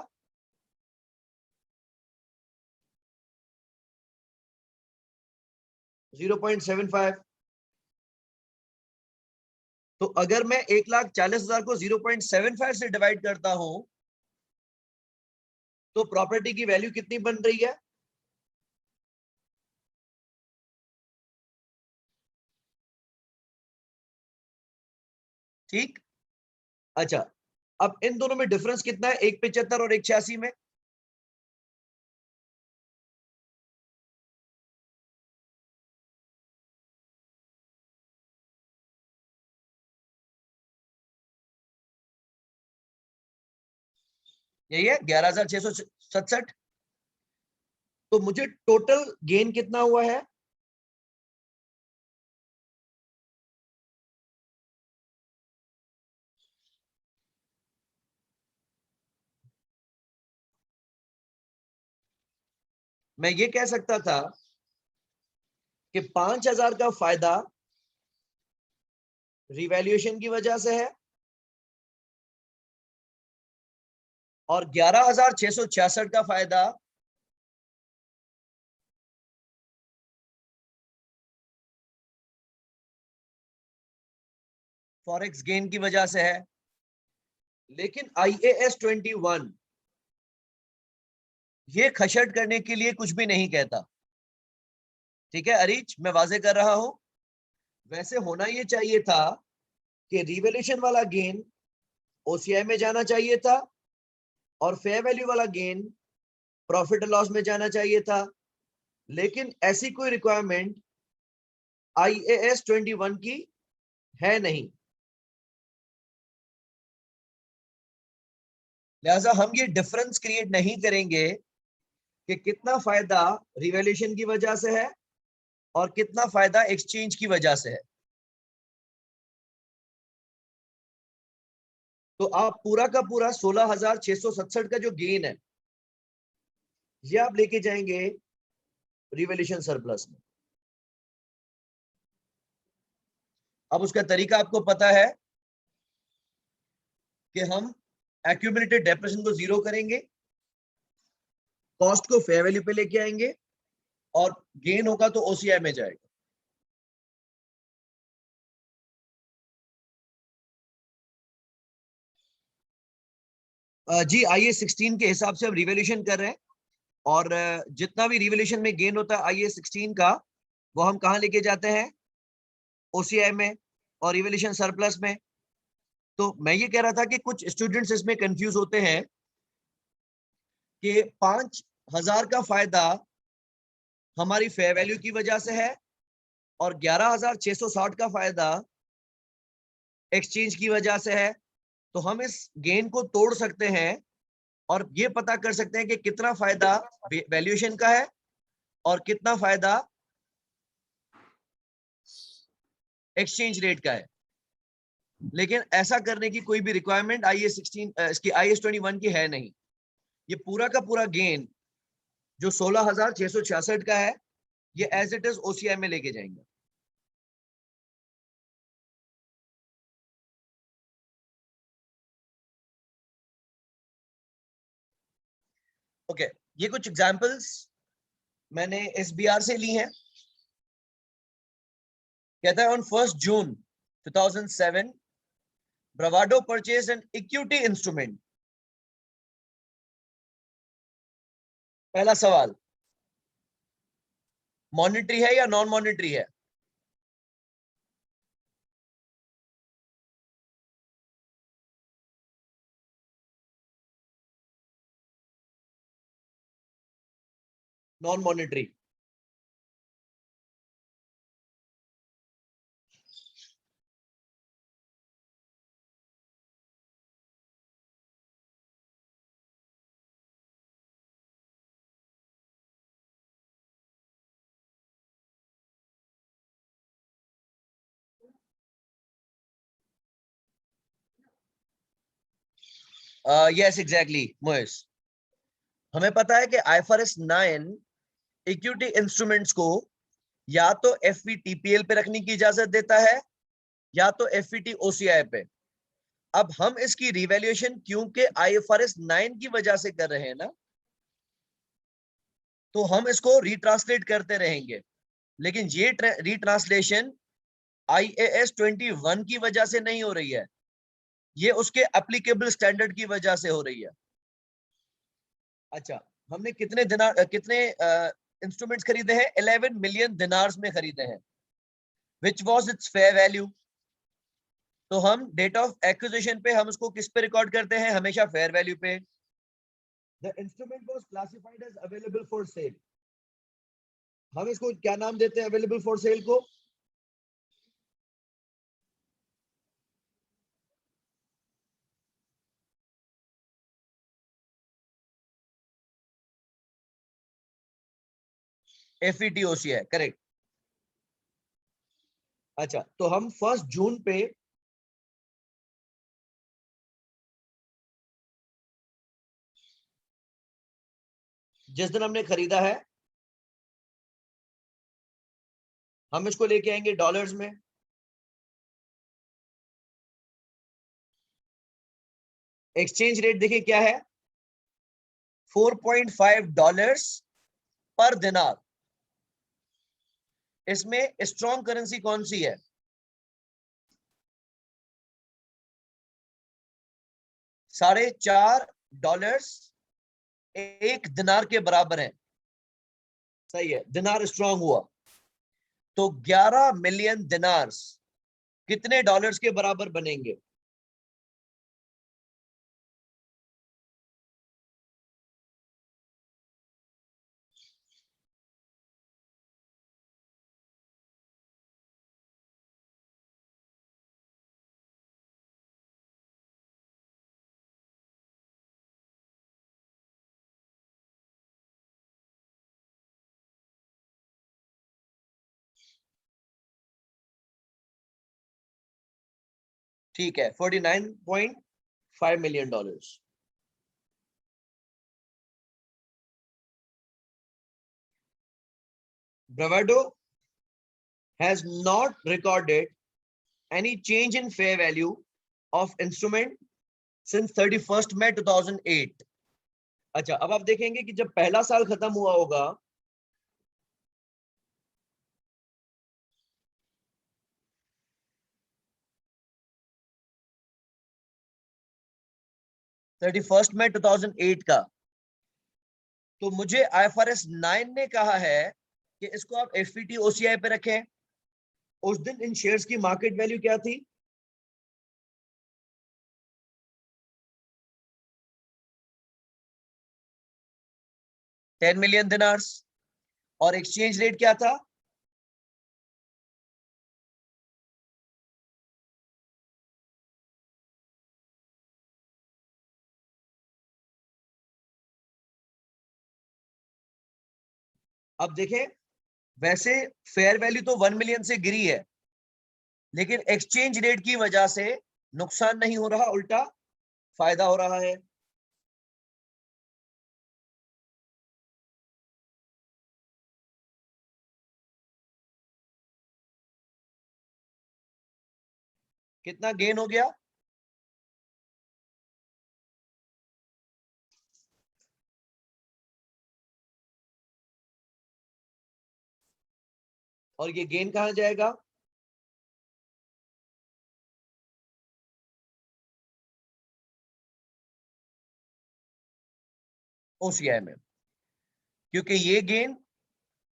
0.75। तो अगर मैं 1,40,000 को 0.75 से डिवाइड करता हूं, तो प्रॉपर्टी की वैल्यू कितनी बन रही है, ठीक। अच्छा, अब इन दोनों में डिफरेंस कितना है, 1.75 और 1.86 में, यही है 11,667। तो मुझे टोटल गेन कितना हुआ है, मैं ये कह सकता था कि 5,000 का फायदा रिवैल्यूएशन की वजह से है, और 11,666 का फायदा फॉरेक्स गेन की वजह से है। लेकिन IAS 21 ये खशट करने के लिए कुछ भी नहीं कहता, ठीक है अरीज, मैं वाजे कर रहा हूं। वैसे होना ये चाहिए था कि रिवैल्यूएशन वाला गेन OCI में जाना चाहिए था, और फेयर वैल्यू वाला गेन प्रॉफिट एंड लॉस में जाना चाहिए था। लेकिन ऐसी कोई रिक्वायरमेंट IAS 21 की है नहीं। लिहाजा हम ये डिफरेंस क्रिएट नहीं करेंगे कि कितना फायदा रिवैल्यूएशन की वजह से है और कितना फायदा एक्सचेंज की वजह से है। तो आप पूरा का पूरा 16,667 का जो गेन है ये आप लेके जाएंगे रिवैल्यूएशन सरप्लस में। अब उसका तरीका आपको पता है कि हम एक्यूमुलेटेड डेप्रिसिएशन को जीरो करेंगे, कॉस्ट को फेयर वैल्यू पे लेके आएंगे और गेन होगा तो ओसीआई में जाएगा। जी आईए 16 के हिसाब से हम रिवैल्यूएशन कर रहे हैं और जितना भी रिवैल्यूएशन में गेन होता है आईए 16 का वो हम कहां लेके जाते हैं, ओसीआई में और रिवैल्यूएशन सरप्लस में। तो मैं ये कह रहा था कि कुछ स्टूडेंट्स इसमें कंफ्यूज होते हैं कि 5,000 का फायदा हमारी फेयर वैल्यू की वजह से है और 11,660 का फायदा एक्सचेंज की वजह से है। तो हम इस गेन को तोड़ सकते हैं और ये पता कर सकते हैं कि कितना फायदा वैल्यूएशन का है और कितना फायदा एक्सचेंज रेट का है। लेकिन ऐसा करने की कोई भी रिक्वायरमेंट आईएएस 16 इसकी आईएएस 21 की है नहीं। ये पूरा का पूरा गेन जो 16,666 का है ये एज इट इज ओसीआई में लेके जाएंगे। ओके ये कुछ एग्जांपल्स मैंने एसबीआर से ली हैं। कहता है on 1 June 2007 Bravado purchase an equity instrument. पहला सवाल मॉनिटरी है या नॉन मॉनिटरी है? Non monetary. यस एग्जैक्टली मोइस। हमें पता है कि आईएफआरएस 9 इक्विटी इंस्ट्रूमेंट्स को या तो एफवीटीपीएल पे रखने की इजाजत देता है या तो एफवीटी ओसीआई पे। अब हम इसकी रिवैल्यूएशन क्योंकि आईएफआरएस 9 की वजह से कर रहे हैं ना, तो हम इसको रिट्रांसलेट करते रहेंगे। लेकिन ये रिट्रांसलेशन आईएएस 21 की वजह से नहीं हो रही है, ये उसके एप्लीकेबल स्टैंडर्ड की वजह से हो रही है। अच्छा हमने कितने इंस्ट्रूमेंट्स खरीदे हैं? 11 मिलियन दिनार्स में खरीदे हैं। Which was it's fair value? तो हम डेट ऑफ एक्विजिशन पे हम उसको किस पे रिकॉर्ड करते हैं? हमेशा फेयर वैल्यू पे। The instrument was classified as available for sale. हम इसको क्या नाम देते हैं अवेलेबल फॉर सेल को? एफईटीओसी है, करेक्ट। अच्छा तो हम 1 जून पे जिस दिन हमने खरीदा है हम इसको लेके आएंगे डॉलर्स में। एक्सचेंज रेट देखिए क्या है, $4.5 पर दिनार। इसमें स्ट्रॉन्ग करेंसी कौन सी है? $4.5 एक दिनार के बराबर है। सही है, दिनार स्ट्रॉन्ग हुआ तो 11 मिलियन दिनार्स कितने डॉलर्स के बराबर बनेंगे? ठीक है, $49.5 million. Bravado has not recorded any change in fair value of instrument since 31st May 2008. अच्छा, अब आप देखेंगे कि जब पहला साल खत्म हुआ होगा, (31st May 2008 का, तो मुझे IFRS 9 ने कहा है कि इसको आप FVT OCI पे रखें. उस दिन इन शेयर्स की मार्केट वैल्यू क्या थी? $10 million dinars. और एक्सचेंज रेट क्या था? अब देखें, वैसे फेयर वैल्यू तो 1 मिलियन से गिरी है, लेकिन एक्सचेंज रेट की वजह से नुकसान नहीं हो रहा, उल्टा फायदा हो रहा है. कितना गेन हो गया? और ये गेन कहां जाएगा? OCI में, क्योंकि ये गेन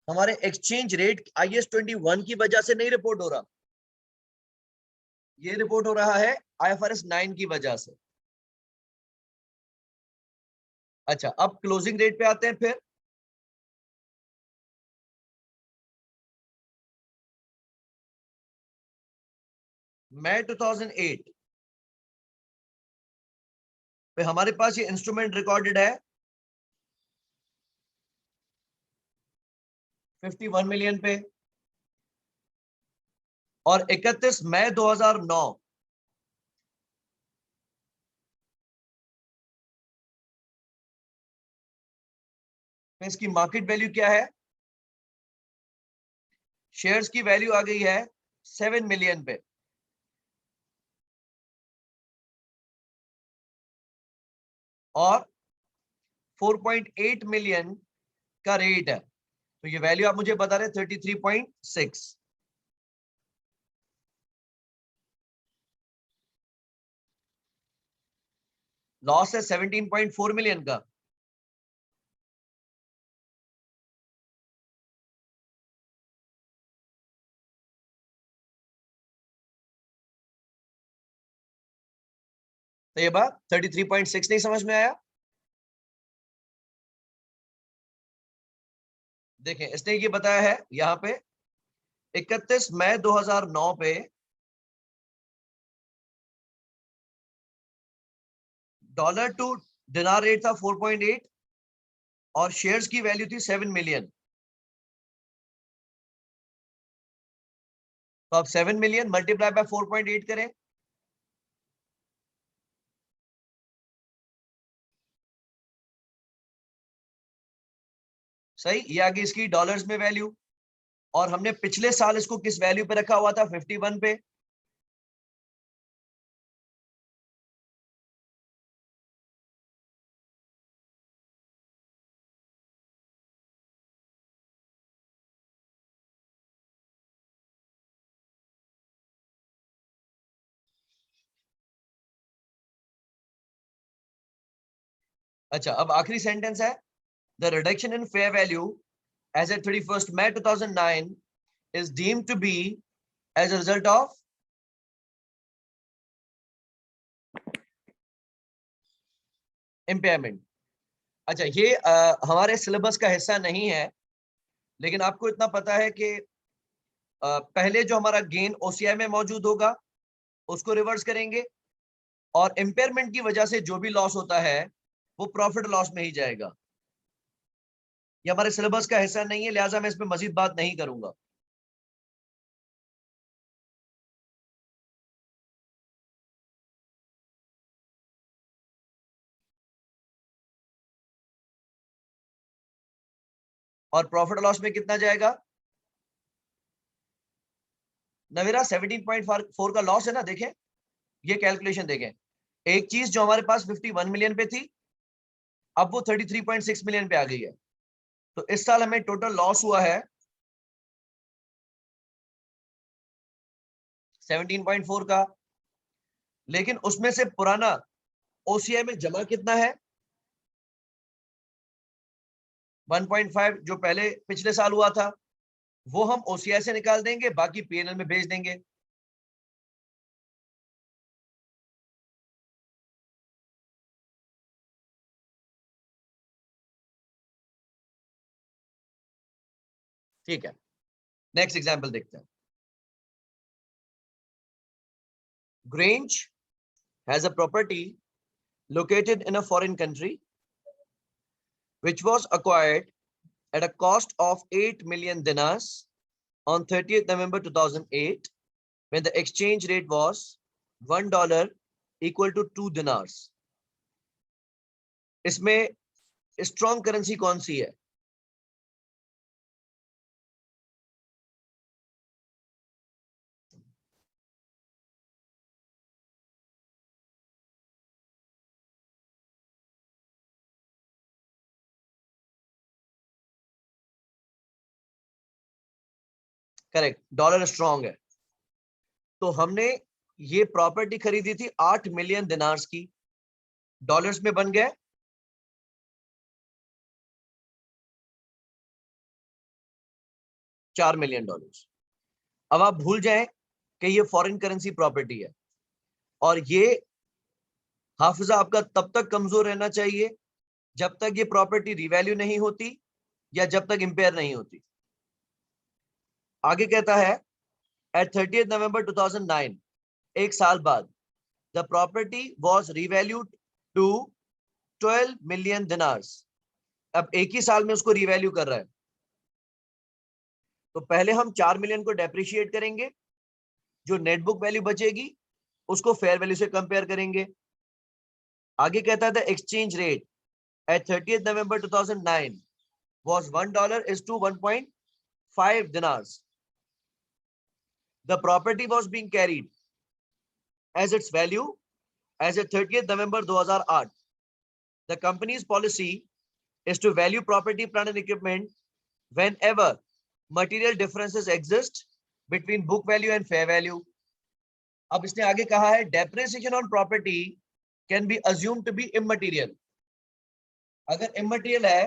हमारे एक्सचेंज रेट IAS 21 की वजह से नहीं रिपोर्ट हो रहा, ये रिपोर्ट हो रहा है IFRS 9 की वजह से. अच्छा, अब क्लोजिंग रेट पे आते हैं. फिर मई 2008 पे हमारे पास ये इंस्ट्रूमेंट रिकॉर्डेड है 51 मिलियन पे, और 31 मई 2009 में इसकी मार्केट वैल्यू क्या है? शेयर्स की वैल्यू आ गई है 7 मिलियन पे, और 4.8 मिलियन का रेट है. तो ये वैल्यू आप मुझे बता रहे 33.6. लॉस है 17.4 मिलियन का. तो ये बात 33.6 नहीं समझ में आया? देखें, इसने ये बताया है यहां पे 31 मई 2009 पे डॉलर टू डिनार रेट था 4.8 और शेयर्स की वैल्यू थी 7 मिलियन. तो आप 7 मिलियन मल्टीप्लाई बाय 4.8 करें, सही. ये आ गई इसकी डॉलर्स में वैल्यू, और हमने पिछले साल इसको किस वैल्यू पे रखा हुआ था? 51 पे. अच्छा, अब आखिरी सेंटेंस है, the reduction in fair value as at 31st May 2009 is deemed to be as a result of impairment. अच्छा, ये हमारे सिलेबस का हिस्सा नहीं है, लेकिन आपको इतना पता है कि पहले जो हमारा गेन OCI में मौजूद होगा उसको रिवर्स करेंगे, और इम्पेयरमेंट की वजह से जो भी लॉस होता है वो प्रॉफिट लॉस में ही जाएगा. ये हमारे सिलेबस का हिस्सा नहीं है, लिहाजा मैं इस पे मजीद बात नहीं करूंगा. और प्रॉफिट लॉस में कितना जाएगा? नवीरा 17.4 का लॉस है ना, देखें ये कैलकुलेशन देखें, एक चीज जो हमारे पास 51 मिलियन पे थी अब वो 33.6 मिलियन पे आ गई है। तो इस साल हमें टोटल लॉस हुआ है 17.4 का, लेकिन उसमें से पुराना ओसीआई में जमा कितना है? 1.5 जो पहले पिछले साल हुआ था वो हम ओसीआई से निकाल देंगे, बाकी पीएनएल में भेज देंगे। ठीक है, नेक्स्ट एग्जांपल देखते हैं। Grange has a property located in a foreign country which was acquired at a cost of 8 million dinars on 30th November 2008 when the exchange rate was $1 equal to 2 dinars. इसमें strong currency कौन सी है? Correct, dollar strong है। तो हमने ये property खरीदी थी 8 million दिनार्स की, डॉलर्स में बन गए 4 मिलियन डॉलर्स। अब आप भूल जाएं कि ये फॉरेन करेंसी प्रॉपर्टी है और ये हाफिजा आपका तब तक कमजोर रहना चाहिए जब तक ये प्रॉपर्टी रिवैल्यू नहीं होती या जब तक इंपेयर नहीं होती। आगे कहता है एट 30th November 2009, एक साल बाद, the property was revalued to 12 million dinars. अब एक ही साल में उसको रिवैल्यू कर रहा है, तो पहले हम 4 मिलियन को डेप्रिशिएट करेंगे, जो नेट बुक वैल्यू बचेगी उसको फेयर वैल्यू से कंपेयर करेंगे। आगे कहता है the exchange rate at 30th November 2009 was $1 is to 1.5 dinars. The property was being carried as its value as at 30th November 2008. The company's policy is to value property, plant and equipment whenever material differences exist between book value and fair value. अब इसने आगे कहा है depreciation on property can be assumed to be immaterial. अगर immaterial है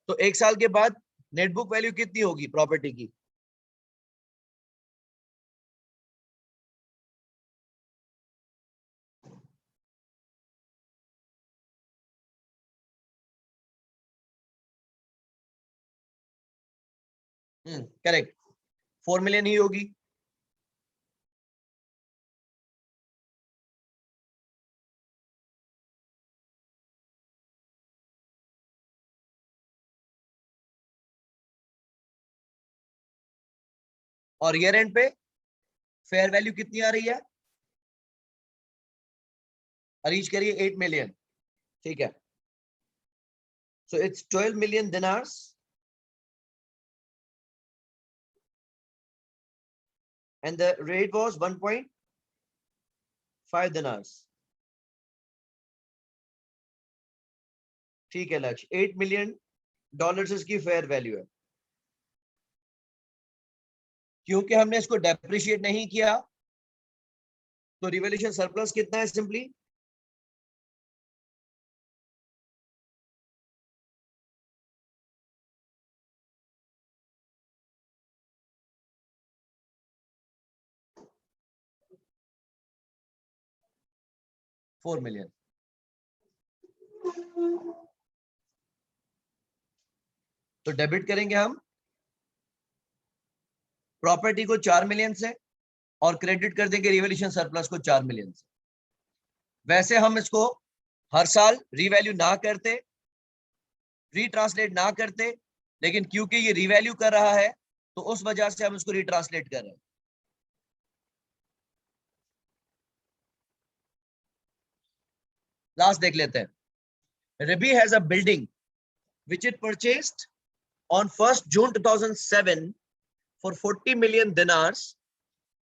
तो एक साल के बाद नेट बुक वैल्यू कितनी होगी प्रॉपर्टी की? करेक्ट, 4 मिलियन ही होगी। और ईयर एंड पे फेयर वैल्यू कितनी आ रही है? रीच करिए 8 मिलियन। ठीक है, so it's 12 million dinars and the rate was 1.5 dinars. ठीक है लक्ष्य, 8 मिलियन डॉलर्स इसकी फेयर वैल्यू है। क्योंकि हमने इसको डेप्रिशिएट नहीं किया तो रिवैल्यूएशन सरप्लस कितना है? Simply $4 million. तो डेबिट करेंगे हम प्रॉपर्टी को 4 मिलियन से और क्रेडिट कर देंगे रिवैल्यूएशन सरप्लस को 4 मिलियन से। वैसे हम इसको हर साल रीवैल्यू ना करते, रीट्रांसलेट ना करते, लेकिन क्योंकि ये रीवैल्यू कर रहा है तो उस वजह से हम इसको रीट्रांसलेट कर रहे हैं। लास्ट देख लेते हैं। Rabi has a building which it purchased on 1st June 2007 for 40 million dinars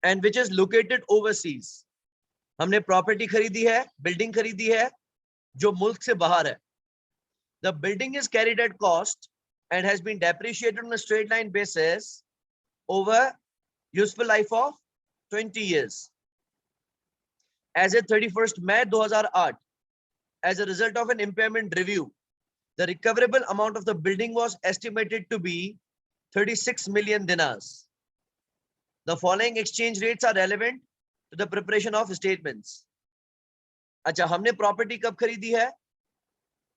and which is located overseas. हमने प्रॉपर्टी खरीदी है, बिल्डिंग खरीदी है जो मुल्क से बाहर है. The building is carried at cost and has been depreciated on a straight line basis over useful life of 20 years. As at 31st May 2008, as a result of an impairment review, the recoverable amount of the building was estimated to be 36 million dinars. The following exchange rates are relevant to the preparation of statements. अच्छा, हमने property कब खरीदी है?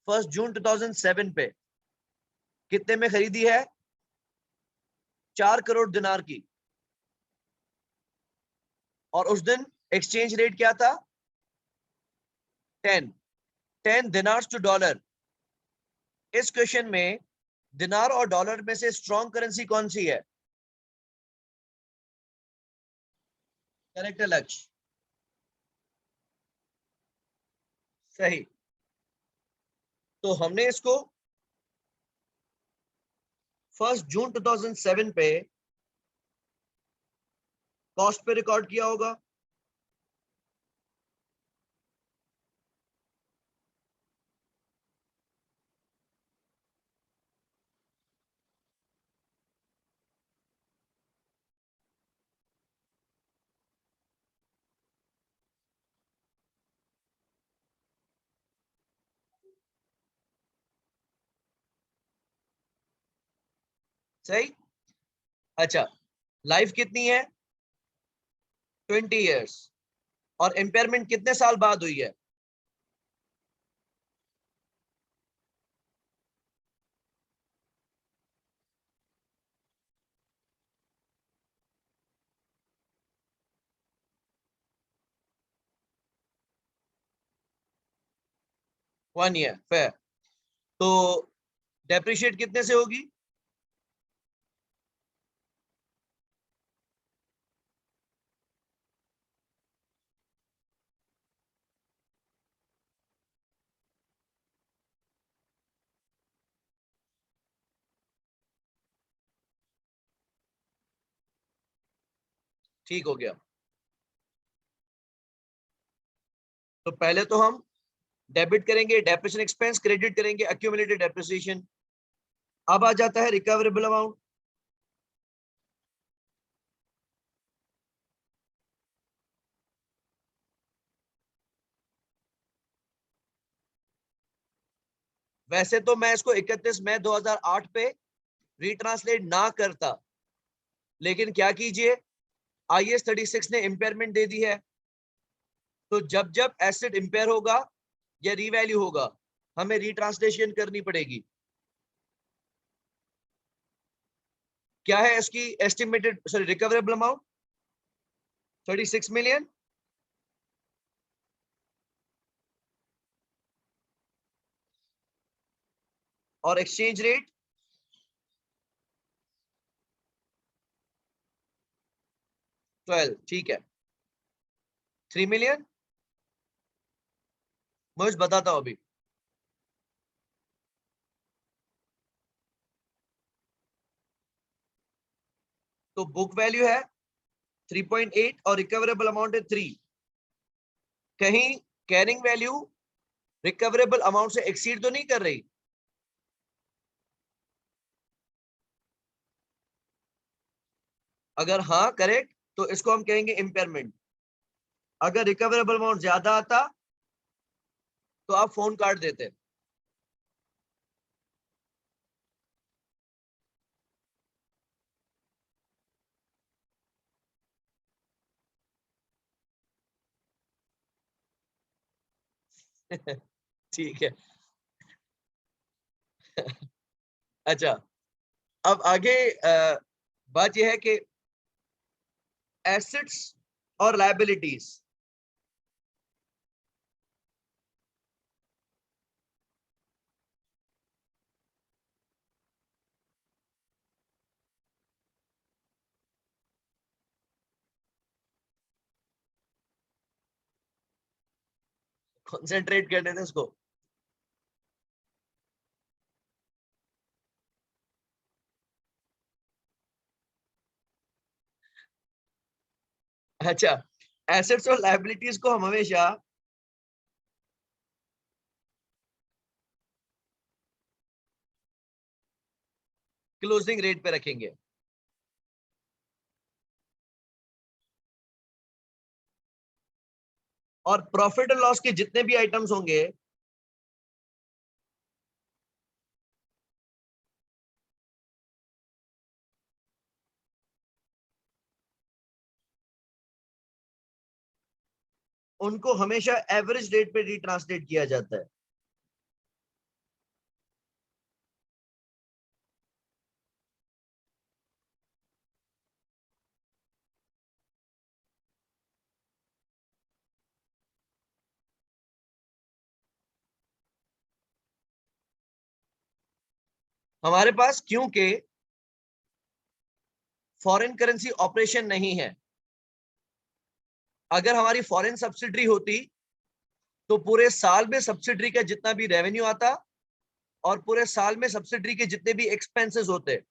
1 June 2007 पे. कितने में खरीदी है? 4 करोड़ दिनार की. और उस दिन एक्सचेंज रेट क्या था? 10 दिनार्स टू डॉलर. इस क्वेश्चन में दिनार और डॉलर में से स्ट्रॉन्ग करेंसी कौन सी है? करेक्ट है लक्ष्य, सही. तो हमने इसको 1 जून 2007 पे कॉस्ट पे रिकॉर्ड किया होगा. सही. अच्छा, लाइफ कितनी है? 20 इयर्स. और इम्पेयरमेंट कितने साल बाद हुई है? One year. फेयर. तो डेप्रिशिएट कितने से होगी? ठीक हो गया. तो पहले तो हम डेबिट करेंगे डेप्रिसिएशन एक्सपेंस, क्रेडिट करेंगे एक्यूमुलेटेड डेप्रिसिएशन. अब आ जाता है रिकवरेबल अमाउंट. वैसे तो मैं इसको 31 मई 2008 पे रीट्रांसलेट ना करता, लेकिन क्या कीजिए, IAS 36 ने इम्पेयरमेंट दे दी है. तो जब जब एसेट इम्पेयर होगा या रीवैल्यू होगा, हमें रीट्रांसलेशन करनी पड़ेगी. क्या है इसकी एस्टिमेटेड रिकवरेबल अमाउंट? 36 मिलियन. और एक्सचेंज रेट 12. ठीक है, 3 मिलियन. मैं बताता हूं अभी. तो बुक वैल्यू है 3.8 और रिकवरेबल अमाउंट है 3. कहीं कैरिंग वैल्यू रिकवरेबल अमाउंट से एक्सीड तो नहीं कर रही? अगर हाँ करेक्ट, तो इसको हम कहेंगे इम्पेयरमेंट. अगर रिकवरेबल अमाउंट ज्यादा आता तो आप फोन काट देते. ठीक है. अच्छा, अब आगे बात यह है कि एसेट्स और लायबिलिटीज. कंसंट्रेट करने दें इसको. अच्छा, एसेट्स और लायबिलिटीज को हम हमेशा क्लोजिंग रेट पे रखेंगे। और प्रॉफिट एंड लॉस के जितने भी आइटम्स होंगे उनको हमेशा एवरेज रेट पे रिट्रांसलेट किया जाता है। हमारे पास क्योंकि फॉरेन करेंसी ऑपरेशन नहीं है, अगर हमारी फॉरेन सब्सिडरी होती तो पूरे साल में सब्सिडरी का जितना भी रेवेन्यू आता और पूरे साल में सब्सिडरी के जितने भी एक्सपेंसेस होते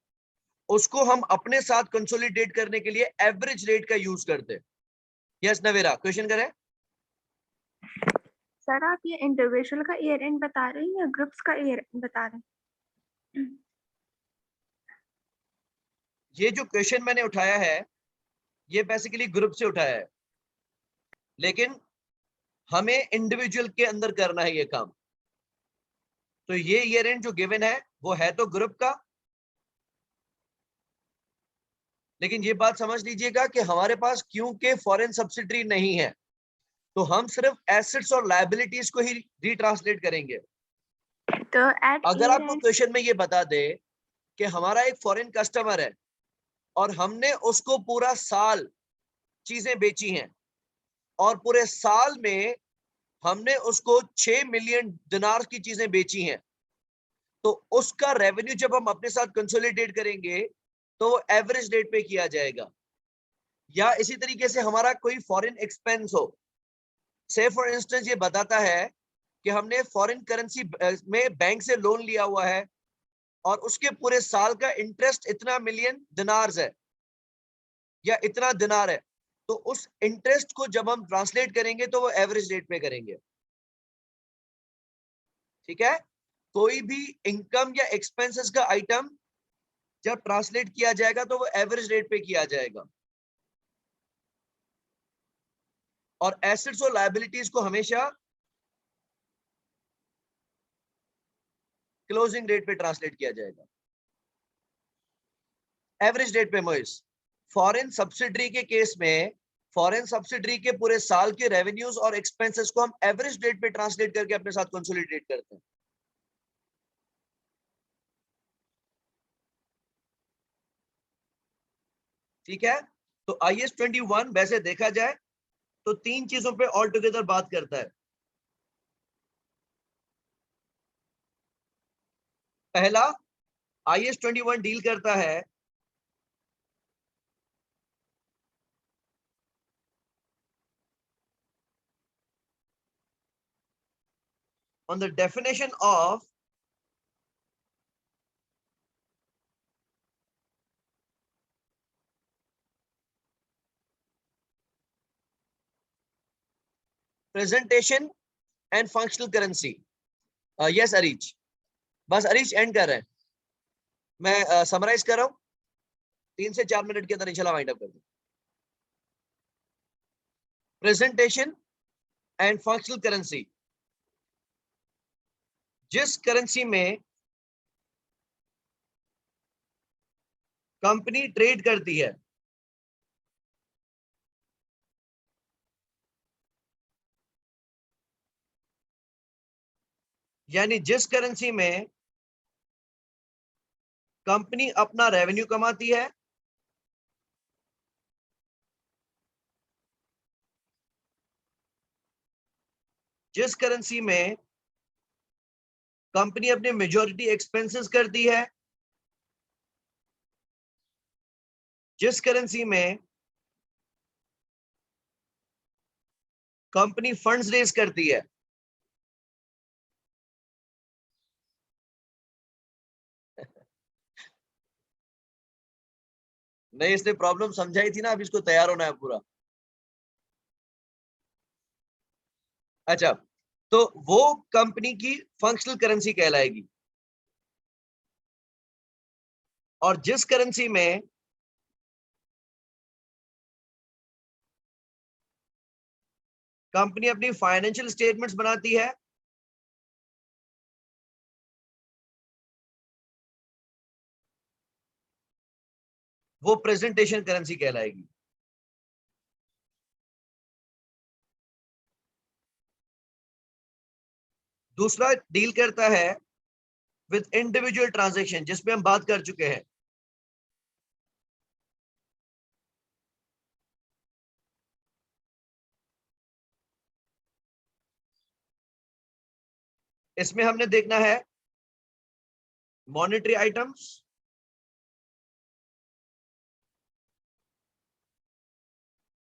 उसको हम अपने साथ कंसोलिडेट करने के लिए एवरेज रेट का यूज करते। यस नवेरा, क्वेश्चन करें। सर आप ये इंडिविजुअल का ईयर एंड बता रहे हैं या ग्रुप्स का ईयर एंड बता रहे हैं? ये जो क्वेश्चन मैंने उठाया है ये बेसिकली ग्रुप से उठाया है, लेकिन हमें इंडिविजुअल के अंदर करना है ये काम। तो ये ईयर एंड जो गिवन है वो है तो ग्रुप का, लेकिन ये बात समझ लीजिएगा कि हमारे पास क्योंकि फॉरेन सब्सिडरी नहीं है तो हम सिर्फ एसेट्स और लायबिलिटीज को ही रिट्रांसलेट करेंगे। तो एट अगर ईयर आपको एंड क्वेश्चन में ये बता दे कि हमारा एक फॉरेन कस्टमर है और हमने उसको पूरा साल चीजें बेची हैं और पूरे साल में हमने उसको 6 मिलियन दिनार की चीजें बेची हैं, तो उसका रेवेन्यू जब हम अपने साथ कंसोलिडेट करेंगे तो वो एवरेज रेट पे किया जाएगा। या इसी तरीके से हमारा कोई फॉरेन एक्सपेंस हो, से फॉर इंस्टेंस ये बताता है कि हमने फॉरेन करेंसी में बैंक से लोन लिया हुआ है और उसके पूरे साल का इंटरेस्ट इतना मिलियन दिनार्स है या इतना दिनार है, तो उस इंटरेस्ट को जब हम ट्रांसलेट करेंगे तो वो एवरेज रेट पे करेंगे। ठीक है, कोई भी इनकम या एक्सपेंसेस का आइटम जब ट्रांसलेट किया जाएगा तो वो एवरेज रेट पे किया जाएगा। और एसेट्स और लायबिलिटीज को हमेशा क्लोजिंग रेट पे ट्रांसलेट किया जाएगा, एवरेज रेट पे। मोइस, फॉरेन सब्सिडरी के केस में फॉरेन सब्सिडरी के पूरे साल के रेवेन्यूज और एक्सपेंसेस को हम एवरेज रेट पे ट्रांसलेट करके अपने साथ कंसोलिडेट करते हैं। ठीक है, तो IAS 21 वैसे देखा जाए तो 3 चीजों पे ऑल टुगेदर बात करता है। पहला, IAS 21 डील करता है on the definition of presentation and functional currency। Yes Areej, बस अरीज एंड कर रहे हैं, मैं समराइज कर रहा हूं, 3 से 4 मिनट के अंदर इंशाल्लाह वाइंड अप कर दूं। प्रेजेंटेशन एंड फंक्शनल करेंसी, जिस करेंसी में कंपनी ट्रेड करती है, यानी जिस करेंसी में कंपनी अपना रेवेन्यू कमाती है, जिस करेंसी में कंपनी अपने मेजॉरिटी एक्सपेंसेस करती है, जिस करेंसी में कंपनी फंड्स रेज करती है। नहीं, इसने प्रॉब्लम समझाई थी ना, अब इसको तैयार होना है पूरा। अच्छा, तो वो कंपनी की फंक्शनल करेंसी कहलाएगी। और जिस करेंसी में कंपनी अपनी फाइनेंशियल स्टेटमेंट्स बनाती है, वो प्रेजेंटेशन करेंसी कहलाएगी। दूसरा डील करता है विद इंडिविजुअल ट्रांजैक्शन, जिसमें हम बात कर चुके हैं। इसमें हमने देखना है monetary items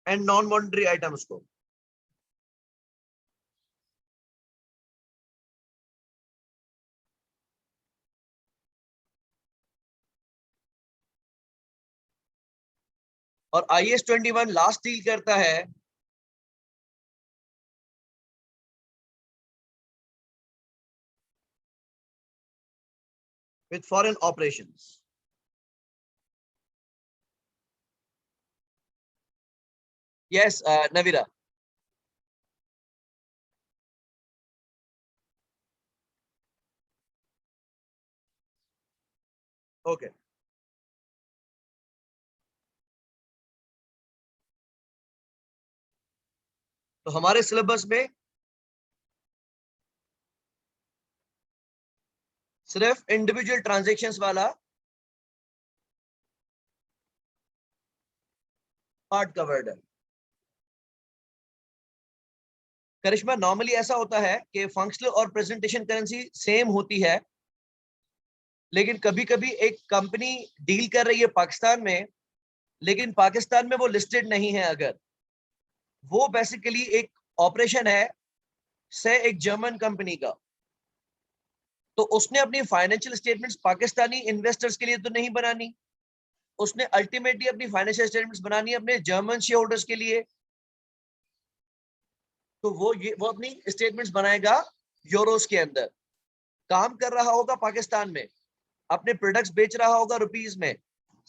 and non monetary items को। और IAS 21 लास्ट डील करता है with foreign operations. Yes Navira. Okay, तो हमारे सिलेबस में सिर्फ इंडिविजुअल ट्रांजैक्शंस वाला पार्ट कवर्ड है। करिश्मा, नॉर्मली ऐसा होता है कि फंक्शनल और प्रेजेंटेशन करेंसी सेम होती है, लेकिन कभी कभी एक कंपनी डील कर रही है पाकिस्तान में, लेकिन पाकिस्तान में वो लिस्टेड नहीं है। अगर वो बेसिकली एक ऑपरेशन है से एक जर्मन कंपनी का, तो उसने अपनी फाइनेंशियल स्टेटमेंट्स पाकिस्तानी इन्वेस्टर्स के लिए तो नहीं बनानी, उसने अल्टीमेटली अपनी फाइनेंशियल स्टेटमेंट्स बनानी है अपने जर्मन शेयर होल्डर्स के लिए। तो वो अपनी स्टेटमेंट्स बनाएगा यूरोस के अंदर, काम कर रहा होगा पाकिस्तान में, अपने प्रोडक्ट्स बेच रहा होगा रुपीस में,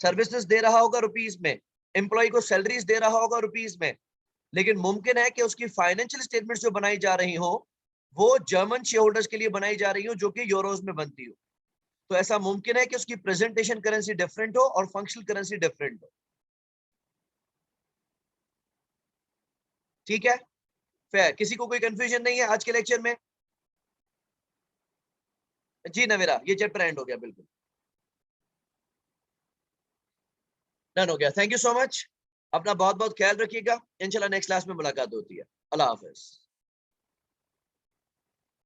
सर्विसेज दे रहा होगा रुपीस में, एम्प्लॉय को सैलरीज दे रहा होगा रुपीस में, लेकिन मुमकिन है कि उसकी फाइनेंशियल स्टेटमेंट्स जो बनाई जा रही हो वो जर्मन शेयर होल्डर्स के लिए बनाई जा रही हो, जो कि यूरोस में बनती हो। तो ऐसा मुमकिन है कि उसकी प्रेजेंटेशन करेंसी डिफरेंट हो और फंक्शनल करेंसी डिफरेंट हो। ठीक है, फेयर। किसी को कोई कंफ्यूजन नहीं है आज के लेक्चर में? जी नवीरा, ये चैप्टर एंड हो गया, बिल्कुल डन हो गया। Thank you so much. अपना बहुत बहुत ख्याल रखिएगा। इंशाल्लाह नेक्स्ट क्लास में मुलाकात होती है। अल्लाह हाफिज।